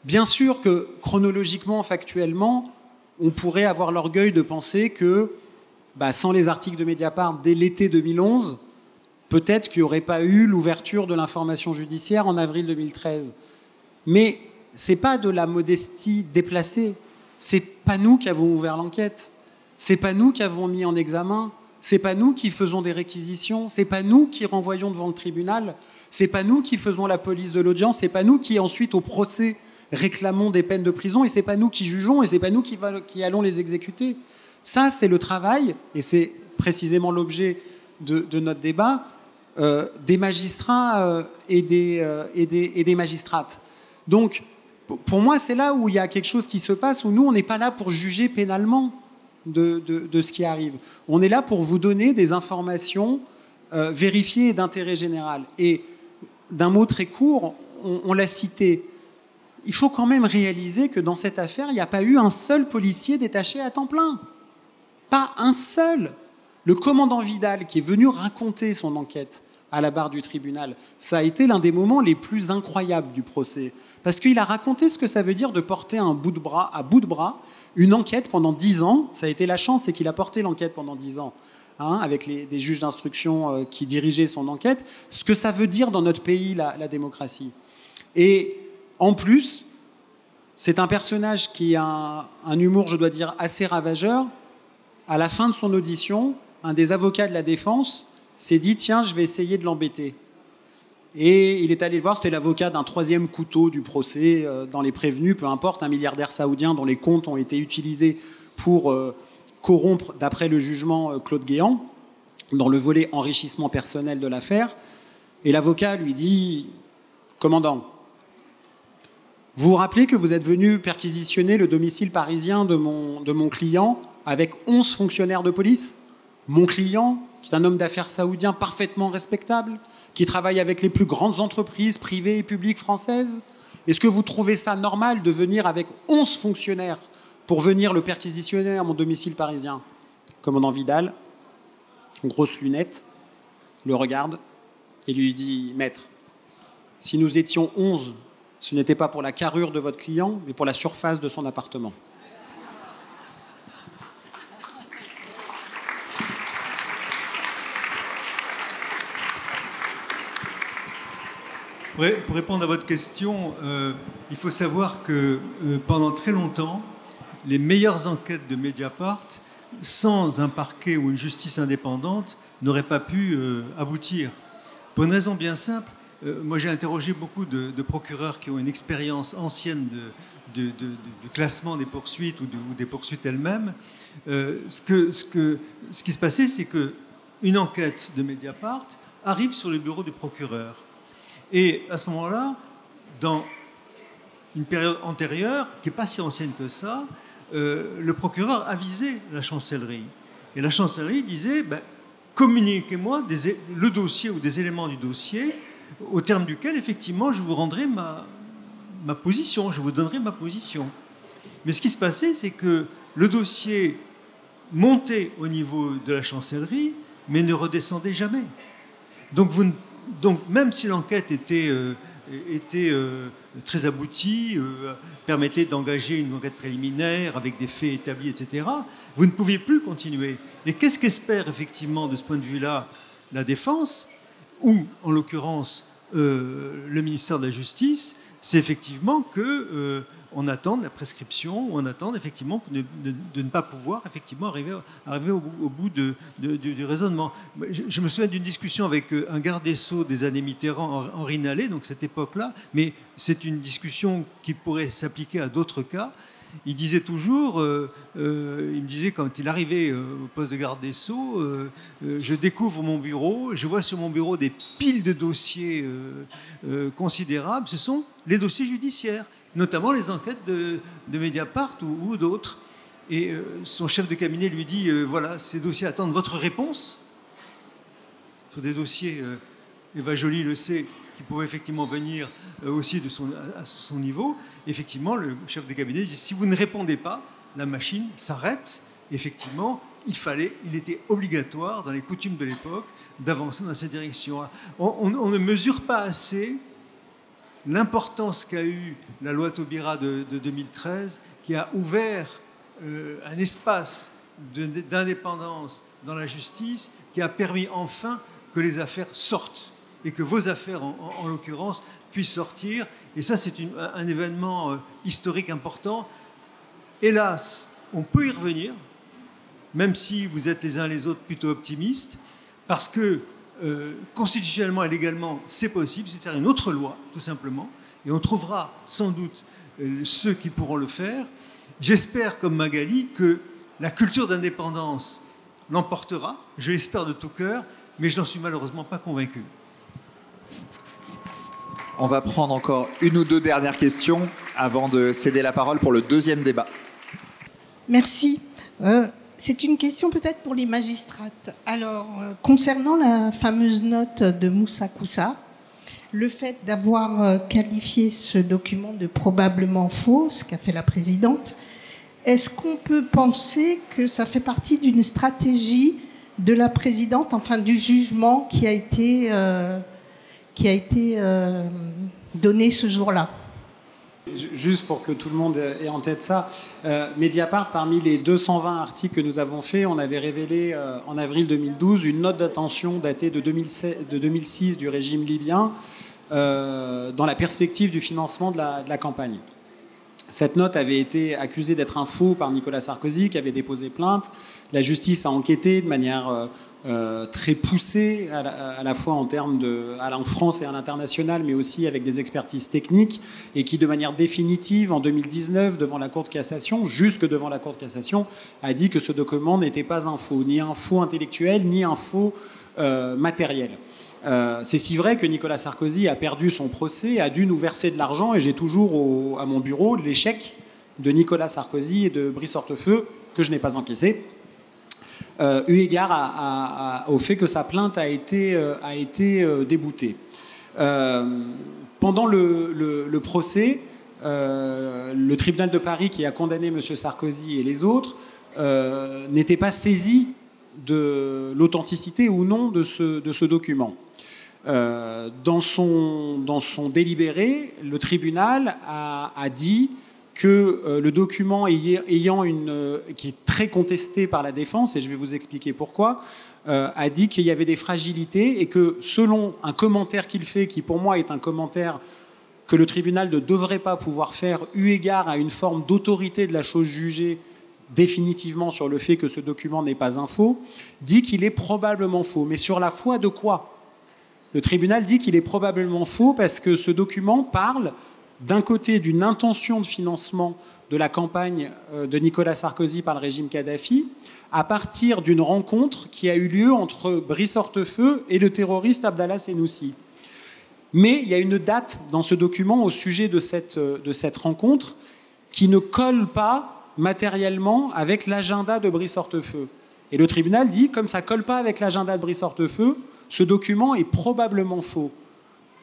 bien sûr que chronologiquement, factuellement, on pourrait avoir l'orgueil de penser que, sans les articles de Mediapart dès l'été 2011, peut-être qu'il n'y aurait pas eu l'ouverture de l'information judiciaire en avril 2013. Mais c'est pas de la modestie déplacée. C'est pas nous qui avons ouvert l'enquête. C'est pas nous qui avons mis en examen. C'est pas nous qui faisons des réquisitions. C'est pas nous qui renvoyons devant le tribunal. C'est pas nous qui faisons la police de l'audience. C'est pas nous qui ensuite au procès réclamons des peines de prison. Et c'est pas nous qui jugeons. Et c'est pas nous qui allons les exécuter. Ça, c'est le travail, et c'est précisément l'objet de notre débat, des magistrats et des magistrates. Donc, pour moi, c'est là où il y a quelque chose qui se passe, où nous, on n'est pas là pour juger pénalement de ce qui arrive. On est là pour vous donner des informations vérifiées et d'intérêt général. Et d'un mot très court, on l'a cité, il faut quand même réaliser que dans cette affaire, il n'y a pas eu un seul policier détaché à temps plein. Pas un seul. Le commandant Vidal, qui est venu raconter son enquête à la barre du tribunal, ça a été l'un des moments les plus incroyables du procès. Parce qu'il a raconté ce que ça veut dire de porter à bout de bras une enquête pendant 10 ans. Ça a été la chance, c'est qu'il a porté l'enquête pendant 10 ans, avec des juges d'instruction qui dirigeaient son enquête. Ce que ça veut dire dans notre pays, la démocratie. Et en plus, c'est un personnage qui a un humour, je dois dire, assez ravageur. À la fin de son audition, un des avocats de la défense s'est dit « Tiens, je vais essayer de l'embêter ». Et il est allé le voir, c'était l'avocat d'un troisième couteau du procès dans les prévenus, peu importe, un milliardaire saoudien dont les comptes ont été utilisés pour corrompre, d'après le jugement, Claude Guéant, dans le volet enrichissement personnel de l'affaire. Et l'avocat lui dit « Commandant, vous vous rappelez que vous êtes venu perquisitionner le domicile parisien de mon client avec 11 fonctionnaires de police ? Mon client, qui est un homme d'affaires saoudien parfaitement respectable, qui travaille avec les plus grandes entreprises privées et publiques françaises. Est-ce que vous trouvez ça normal de venir avec 11 fonctionnaires pour venir le perquisitionner à mon domicile parisien ? » Commandant Vidal, grosses lunettes, le regarde et lui dit « Maître, si nous étions 11, ce n'était pas pour la carrure de votre client, mais pour la surface de son appartement. » Pour répondre à votre question, il faut savoir que pendant très longtemps, les meilleures enquêtes de Mediapart, sans un parquet ou une justice indépendante, n'auraient pas pu aboutir. Pour une raison bien simple, moi j'ai interrogé beaucoup de procureurs qui ont une expérience ancienne de classement des poursuites ou des poursuites elles-mêmes. Ce qui se passait, c'est qu'une enquête de Mediapart arrive sur le bureau du procureur. Et à ce moment-là, dans une période antérieure, qui n'est pas si ancienne que ça, le procureur avisait la chancellerie. Et la chancellerie disait, communiquez-moi le dossier ou des éléments du dossier au terme duquel, effectivement, je vous rendrai ma position, je vous donnerai ma position. Mais ce qui se passait, c'est que le dossier montait au niveau de la chancellerie, mais ne redescendait jamais. Donc même si l'enquête était très aboutie, permettait d'engager une enquête préliminaire avec des faits établis, etc., vous ne pouviez plus continuer. Et qu'est-ce qu'espère effectivement de ce point de vue-là la défense, ou en l'occurrence le ministère de la Justice? C'est effectivement qu'on attend la prescription, on attend effectivement de ne pas pouvoir effectivement arriver au bout du raisonnement. Je me souviens d'une discussion avec un garde des Sceaux des années Mitterrand, Henri Nallet, donc cette époque-là, mais c'est une discussion qui pourrait s'appliquer à d'autres cas. Il disait toujours, il me disait quand il arrivait au poste de garde des Sceaux, je découvre mon bureau, je vois sur mon bureau des piles de dossiers considérables. Ce sont les dossiers judiciaires, notamment les enquêtes de Mediapart ou d'autres. Et son chef de cabinet lui dit, voilà, ces dossiers attendent votre réponse. Sur des dossiers, Eva Joly le sait, qui pouvaient effectivement venir aussi à son niveau. Effectivement, le chef de cabinet dit, si vous ne répondez pas, la machine s'arrête. Effectivement, il était obligatoire, dans les coutumes de l'époque, d'avancer dans cette direction. On ne mesure pas assez l'importance qu'a eu la loi Taubira de 2013, qui a ouvert un espace d'indépendance dans la justice, qui a permis enfin que les affaires sortent, et que vos affaires, en l'occurrence, puissent sortir. Et ça, c'est un événement historique important. Hélas, on peut y revenir, même si vous êtes les uns les autres plutôt optimistes, parce que constitutionnellement et légalement, c'est possible, c'est de faire une autre loi, tout simplement, et on trouvera sans doute ceux qui pourront le faire. J'espère, comme Magali, que la culture d'indépendance l'emportera, je l'espère de tout cœur, mais je n'en suis malheureusement pas convaincu. On va prendre encore une ou deux dernières questions avant de céder la parole pour le deuxième débat. Merci. C'est une question peut-être pour les magistrates. Alors, concernant la fameuse note de Moussa Koussa, le fait d'avoir qualifié ce document de probablement faux, ce qu'a fait la présidente, est-ce qu'on peut penser que ça fait partie d'une stratégie de la présidente, enfin du jugement qui a été donné ce jour-là? Juste pour que tout le monde ait en tête ça, Mediapart, parmi les 220 articles que nous avons faits, on avait révélé en avril 2012 une note d'attention datée de 2006 du régime libyen dans la perspective du financement de la campagne. Cette note avait été accusée d'être un faux par Nicolas Sarkozy, qui avait déposé plainte. La justice a enquêté de manière très poussée, à la fois en termes en France et à l'international, mais aussi avec des expertises techniques, et qui, de manière définitive, en 2019, devant la Cour de cassation, jusque devant la Cour de cassation, a dit que ce document n'était pas un faux, ni un faux intellectuel, ni un faux matériel. C'est si vrai que Nicolas Sarkozy a perdu son procès, a dû nous verser de l'argent, et j'ai toujours à mon bureau les chèques de Nicolas Sarkozy et de Brice Hortefeux, que je n'ai pas encaissés, eu égard au fait que sa plainte a été déboutée. Pendant le procès, le tribunal de Paris qui a condamné M. Sarkozy et les autres n'était pas saisi de l'authenticité ou non de ce document. Dans son délibéré, le tribunal a dit que le document qui est très contesté par la défense, et je vais vous expliquer pourquoi, a dit qu'il y avait des fragilités et que selon un commentaire qu'il fait, qui pour moi est un commentaire que le tribunal ne devrait pas pouvoir faire eu égard à une forme d'autorité de la chose jugée définitivement sur le fait que ce document n'est pas un faux, dit qu'il est probablement faux. Mais sur la foi de quoi ? Le tribunal dit qu'il est probablement faux parce que ce document parle d'un côté d'une intention de financement de la campagne de Nicolas Sarkozy par le régime Kadhafi, à partir d'une rencontre qui a eu lieu entre Brice Hortefeux et le terroriste Abdallah Senussi. Mais il y a une date dans ce document au sujet de cette rencontre qui ne colle pas matériellement avec l'agenda de Brice Hortefeux. Et le tribunal dit, comme ça ne colle pas avec l'agenda de Brice Hortefeux, ce document est probablement faux.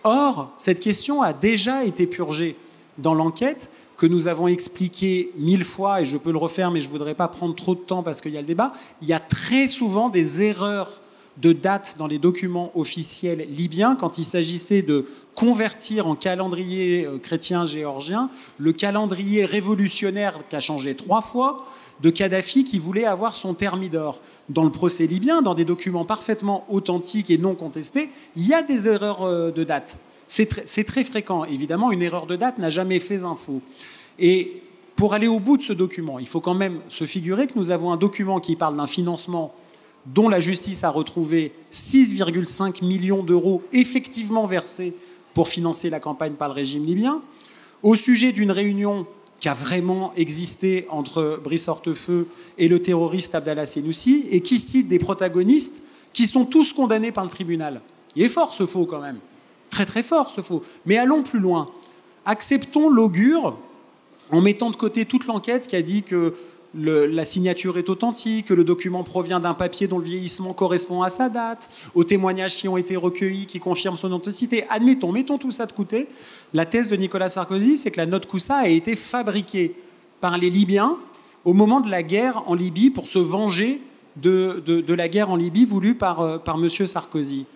Or, cette question a déjà été purgée dans l'enquête que nous avons expliquée 1000 fois, et je peux le refaire, mais je ne voudrais pas prendre trop de temps parce qu'il y a le débat. Il y a très souvent des erreurs de date dans les documents officiels libyens quand il s'agissait de convertir en calendrier chrétien géorgien le calendrier révolutionnaire qui a changé 3 fois de Kadhafi qui voulait avoir son thermidor. Dans le procès libyen, dans des documents parfaitement authentiques et non contestés, il y a des erreurs de date. C'est très fréquent. Évidemment, une erreur de date n'a jamais fait un faux. Et pour aller au bout de ce document, il faut quand même se figurer que nous avons un document qui parle d'un financement dont la justice a retrouvé 6,5 millions d'euros effectivement versés pour financer la campagne par le régime libyen, au sujet d'une réunion qui a vraiment existé entre Brice Hortefeux et le terroriste Abdallah Senussi, et qui cite des protagonistes qui sont tous condamnés par le tribunal. Il est fort ce faux quand même, très très fort ce faux. Mais allons plus loin. Acceptons l'augure en mettant de côté toute l'enquête qui a dit que la signature est authentique, que le document provient d'un papier dont le vieillissement correspond à sa date, aux témoignages qui ont été recueillis qui confirment son authenticité. Admettons, mettons tout ça de côté. La thèse de Nicolas Sarkozy, c'est que la note Koussa a été fabriquée par les Libyens au moment de la guerre en Libye pour se venger de la guerre en Libye voulue par M. Sarkozy.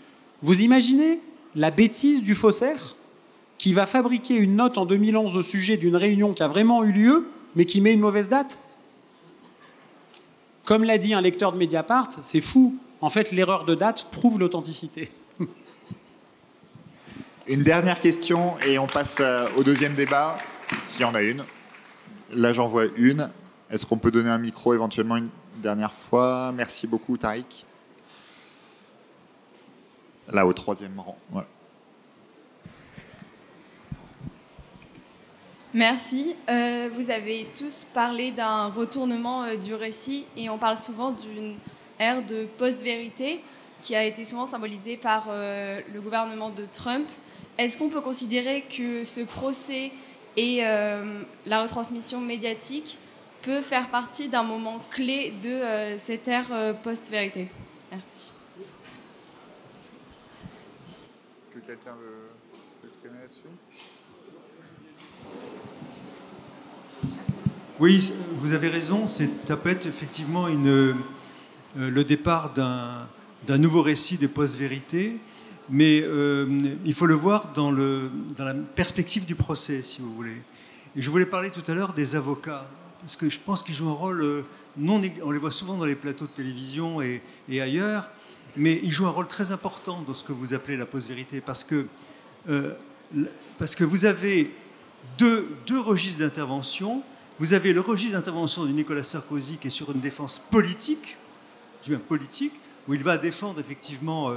Vous imaginez la bêtise du faussaire qui va fabriquer une note en 2011 au sujet d'une réunion qui a vraiment eu lieu, mais qui met une mauvaise date ? Comme l'a dit un lecteur de Mediapart, c'est fou. En fait, l'erreur de date prouve l'authenticité. Une dernière question et on passe au deuxième débat, s'il y en a une. Là, j'en vois une. Est-ce qu'on peut donner un micro éventuellement une dernière fois? Merci beaucoup, Tariq. Là, au troisième rang. Ouais. Merci. Vous avez tous parlé d'un retournement du récit et on parle souvent d'une ère de post-vérité qui a été souvent symbolisée par le gouvernement de Trump. Est-ce qu'on peut considérer que ce procès et la retransmission médiatique peut faire partie d'un moment clé de cette ère post-vérité? Merci. Est-ce que quelqu'un veut s'exprimer là-dessus? Oui, vous avez raison, ça peut être effectivement le départ d'un nouveau récit de post-vérité, mais il faut le voir dans la perspective du procès, si vous voulez. Et je voulais parler tout à l'heure des avocats, parce que je pense qu'ils jouent un rôle on les voit souvent dans les plateaux de télévision et ailleurs, mais ils jouent un rôle très important dans ce que vous appelez la post-vérité, parce que vous avez deux registres d'intervention. Vous avez le registre d'intervention de Nicolas Sarkozy qui est sur une défense politique, je dis bien politique, où il va défendre effectivement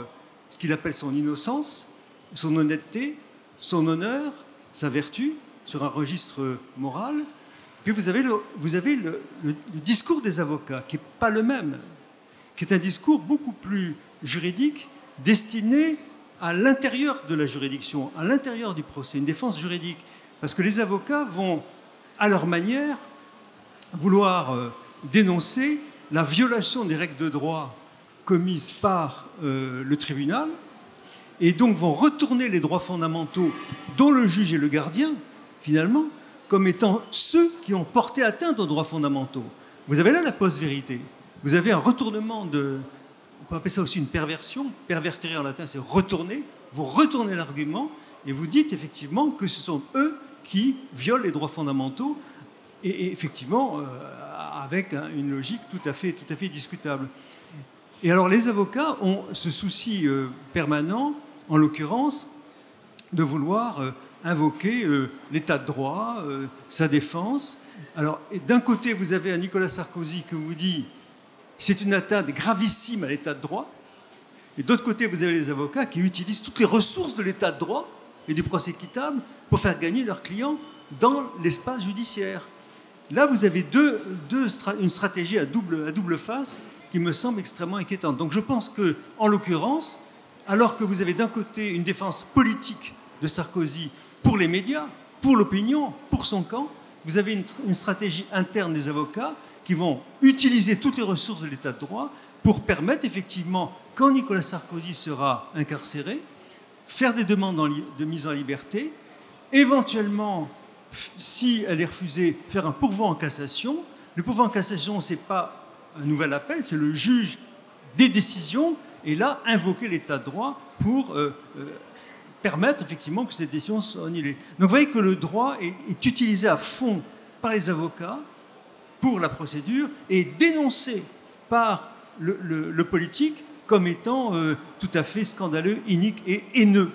ce qu'il appelle son innocence, son honnêteté, son honneur, sa vertu, sur un registre moral. Puis vous avez le discours des avocats, qui n'est pas le même, qui est un discours beaucoup plus juridique, destiné à l'intérieur de la juridiction, à l'intérieur du procès, une défense juridique. Parce que les avocats vont, à leur manière, vouloir dénoncer la violation des règles de droit commises par le tribunal, et donc vont retourner les droits fondamentaux dont le juge est le gardien, finalement, comme étant ceux qui ont porté atteinte aux droits fondamentaux. Vous avez là la post-vérité. Vous avez un retournement on peut appeler ça aussi une perversion. Pervertere en latin, c'est retourner. Vous retournez l'argument et vous dites effectivement que ce sont eux qui violent les droits fondamentaux et effectivement avec une logique tout à fait discutable. Et alors les avocats ont ce souci permanent, en l'occurrence, de vouloir invoquer l'état de droit, sa défense. Alors d'un côté, vous avez un Nicolas Sarkozy qui vous dit c'est une atteinte gravissime à l'état de droit, Et d'autre côté, vous avez les avocats qui utilisent toutes les ressources de l'état de droit et du procès équitable pour faire gagner leurs clients dans l'espace judiciaire. Là, vous avez une stratégie à double face qui me semble extrêmement inquiétante. Donc je pense que, en l'occurrence, alors que vous avez d'un côté une défense politique de Sarkozy pour les médias, pour l'opinion, pour son camp, vous avez une stratégie interne des avocats qui vont utiliser toutes les ressources de l'état de droit pour permettre effectivement, quand Nicolas Sarkozy sera incarcéré, faire des demandes de mise en liberté, éventuellement, si elle est refusée, faire un pourvoi en cassation. Le pourvoi en cassation, ce n'est pas un nouvel appel, c'est le juge des décisions, et là, invoquer l'état de droit pour permettre effectivement que ces décisions soient annulées. Donc vous voyez que le droit est utilisé à fond par les avocats pour la procédure et dénoncé par le politique comme étant tout à fait scandaleux, inique et haineux.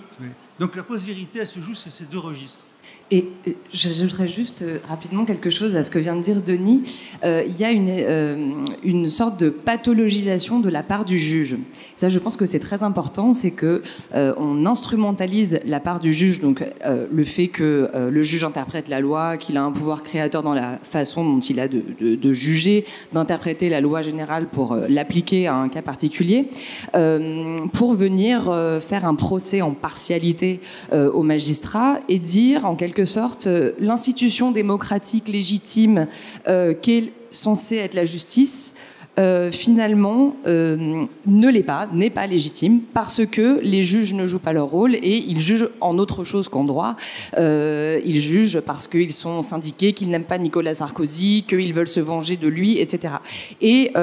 Donc la post-vérité, elle se joue sur ces deux registres. Et j'ajouterais juste rapidement quelque chose à ce que vient de dire Denis. Il y a une sorte de pathologisation de la part du juge. Ça, je pense que c'est très important, c'est que on instrumentalise la part du juge, donc le fait que le juge interprète la loi, qu'il a un pouvoir créateur dans la façon dont il a de juger, d'interpréter la loi générale pour l'appliquer à un cas particulier, pour venir faire un procès en partialité aux magistrats et dire en quelque sorte l'institution démocratique légitime qu'est censée être la justice finalement ne l'est pas, n'est pas légitime parce que les juges ne jouent pas leur rôle et ils jugent en autre chose qu'en droit. Ils jugent parce qu'ils sont syndiqués, qu'ils n'aiment pas Nicolas Sarkozy, qu'ils veulent se venger de lui, etc. Et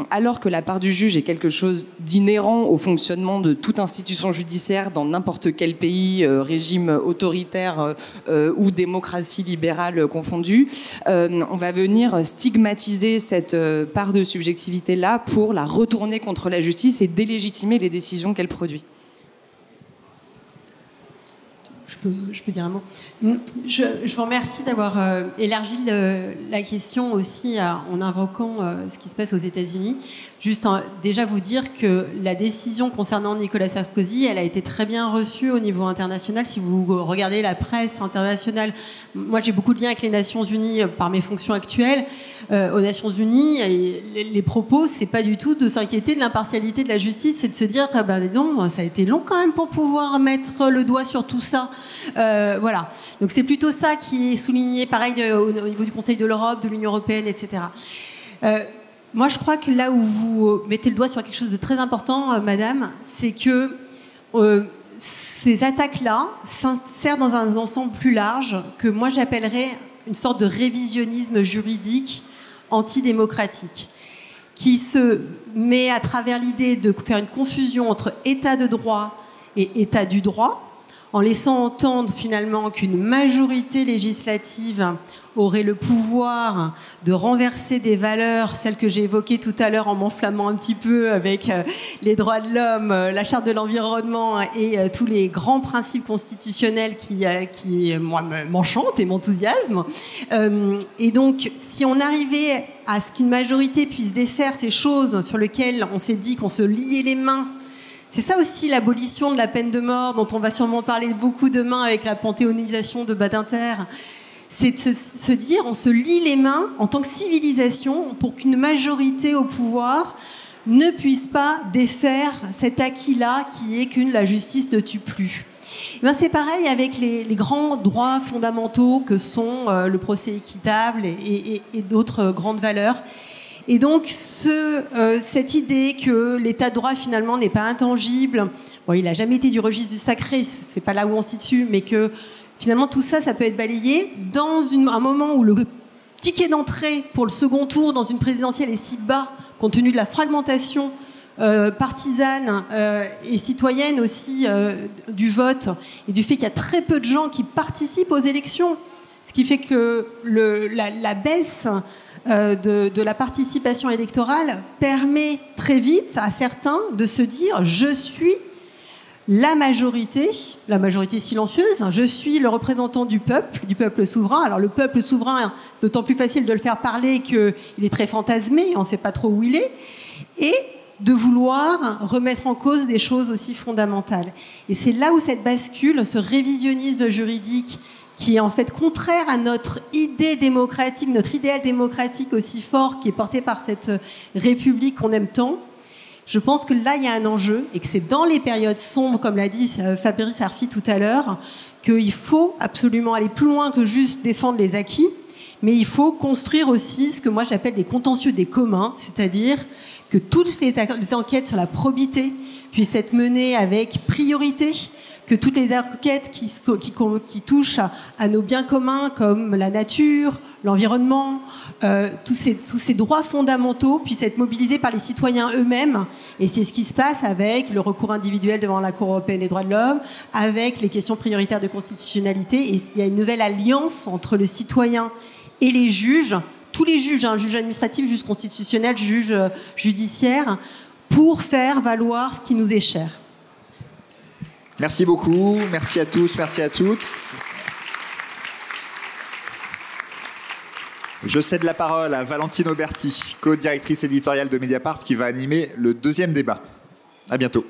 alors que la part du juge est quelque chose d'inhérent au fonctionnement de toute institution judiciaire dans n'importe quel pays, régime autoritaire ou démocratie libérale confondue, on va venir stigmatiser cette part de subjectivité là pour la retourner contre la justice et délégitimer les décisions qu'elle produit. Je peux dire un mot. Je vous remercie d'avoir élargi la question aussi en invoquant ce qui se passe aux États-Unis. Juste déjà vous dire que la décision concernant Nicolas Sarkozy, elle a été très bien reçue au niveau international. Si vous regardez la presse internationale, moi j'ai beaucoup de liens avec les Nations Unies par mes fonctions actuelles. Aux Nations Unies, les propos, c'est pas du tout de s'inquiéter de l'impartialité de la justice, c'est de se dire, non, ça a été long quand même pour pouvoir mettre le doigt sur tout ça. Voilà. Donc c'est plutôt ça qui est souligné, pareil au niveau du Conseil de l'Europe, de l'Union européenne, etc. Moi, je crois que là où vous mettez le doigt sur quelque chose de très important, madame, c'est que ces attaques-là s'insèrent dans un ensemble plus large que moi j'appellerais une sorte de révisionnisme juridique antidémocratique qui se met à travers l'idée de faire une confusion entre état de droit et état du droit, en laissant entendre finalement qu'une majorité législative aurait le pouvoir de renverser des valeurs, celles que j'ai évoquées tout à l'heure en m'enflammant un petit peu avec les droits de l'homme, la charte de l'environnement et tous les grands principes constitutionnels qui moi, m'enchantent et m'enthousiasment. Et donc, si on arrivait à ce qu'une majorité puisse défaire ces choses sur lesquelles on s'est dit qu'on se liait les mains, c'est ça aussi l'abolition de la peine de mort, dont on va sûrement parler beaucoup demain avec la panthéonisation de Badinter. C'est de se dire, on se lie les mains en tant que civilisation pour qu'une majorité au pouvoir ne puisse pas défaire cet acquis-là qui est que la justice ne tue plus. C'est pareil avec les grands droits fondamentaux que sont le procès équitable et d'autres grandes valeurs. Et donc, cette idée que l'état de droit, finalement, n'est pas intangible, bon, il n'a jamais été du registre du sacré, c'est pas là où on s'y dessus, mais que, finalement, tout ça, ça peut être balayé dans un moment où le ticket d'entrée pour le second tour dans une présidentielle est si bas, compte tenu de la fragmentation partisane et citoyenne aussi du vote, et du fait qu'il y a très peu de gens qui participent aux élections, ce qui fait que la baisse de la participation électorale permet très vite à certains de se dire « je suis la majorité silencieuse, je suis le représentant du peuple souverain ». Alors le peuple souverain, d'autant plus facile de le faire parler qu'il est très fantasmé, on ne sait pas trop où il est. Et de vouloir remettre en cause des choses aussi fondamentales. Et c'est là où cette bascule, ce révisionnisme juridique qui est en fait contraire à notre idée démocratique, notre idéal démocratique aussi fort qui est porté par cette République qu'on aime tant, je pense que là, il y a un enjeu et que c'est dans les périodes sombres, comme l'a dit Fabrice Arfi tout à l'heure, qu'il faut absolument aller plus loin que juste défendre les acquis, mais il faut construire aussi ce que moi j'appelle des contentieux des communs, c'est-à-dire que toutes les enquêtes sur la probité puissent être menées avec priorité, que toutes les enquêtes qui touchent à nos biens communs comme la nature, l'environnement, tous ces droits fondamentaux puissent être mobilisés par les citoyens eux-mêmes. Et c'est ce qui se passe avec le recours individuel devant la Cour européenne des droits de l'homme, avec les questions prioritaires de constitutionnalité. Et il y a une nouvelle alliance entre le citoyen et les juges, tous les juges, juge administratif, juge constitutionnel, juge judiciaire, pour faire valoir ce qui nous est cher. Merci beaucoup, merci à tous, merci à toutes. Je cède la parole à Valentine Auberti, co-directrice éditoriale de Mediapart, qui va animer le deuxième débat. À bientôt.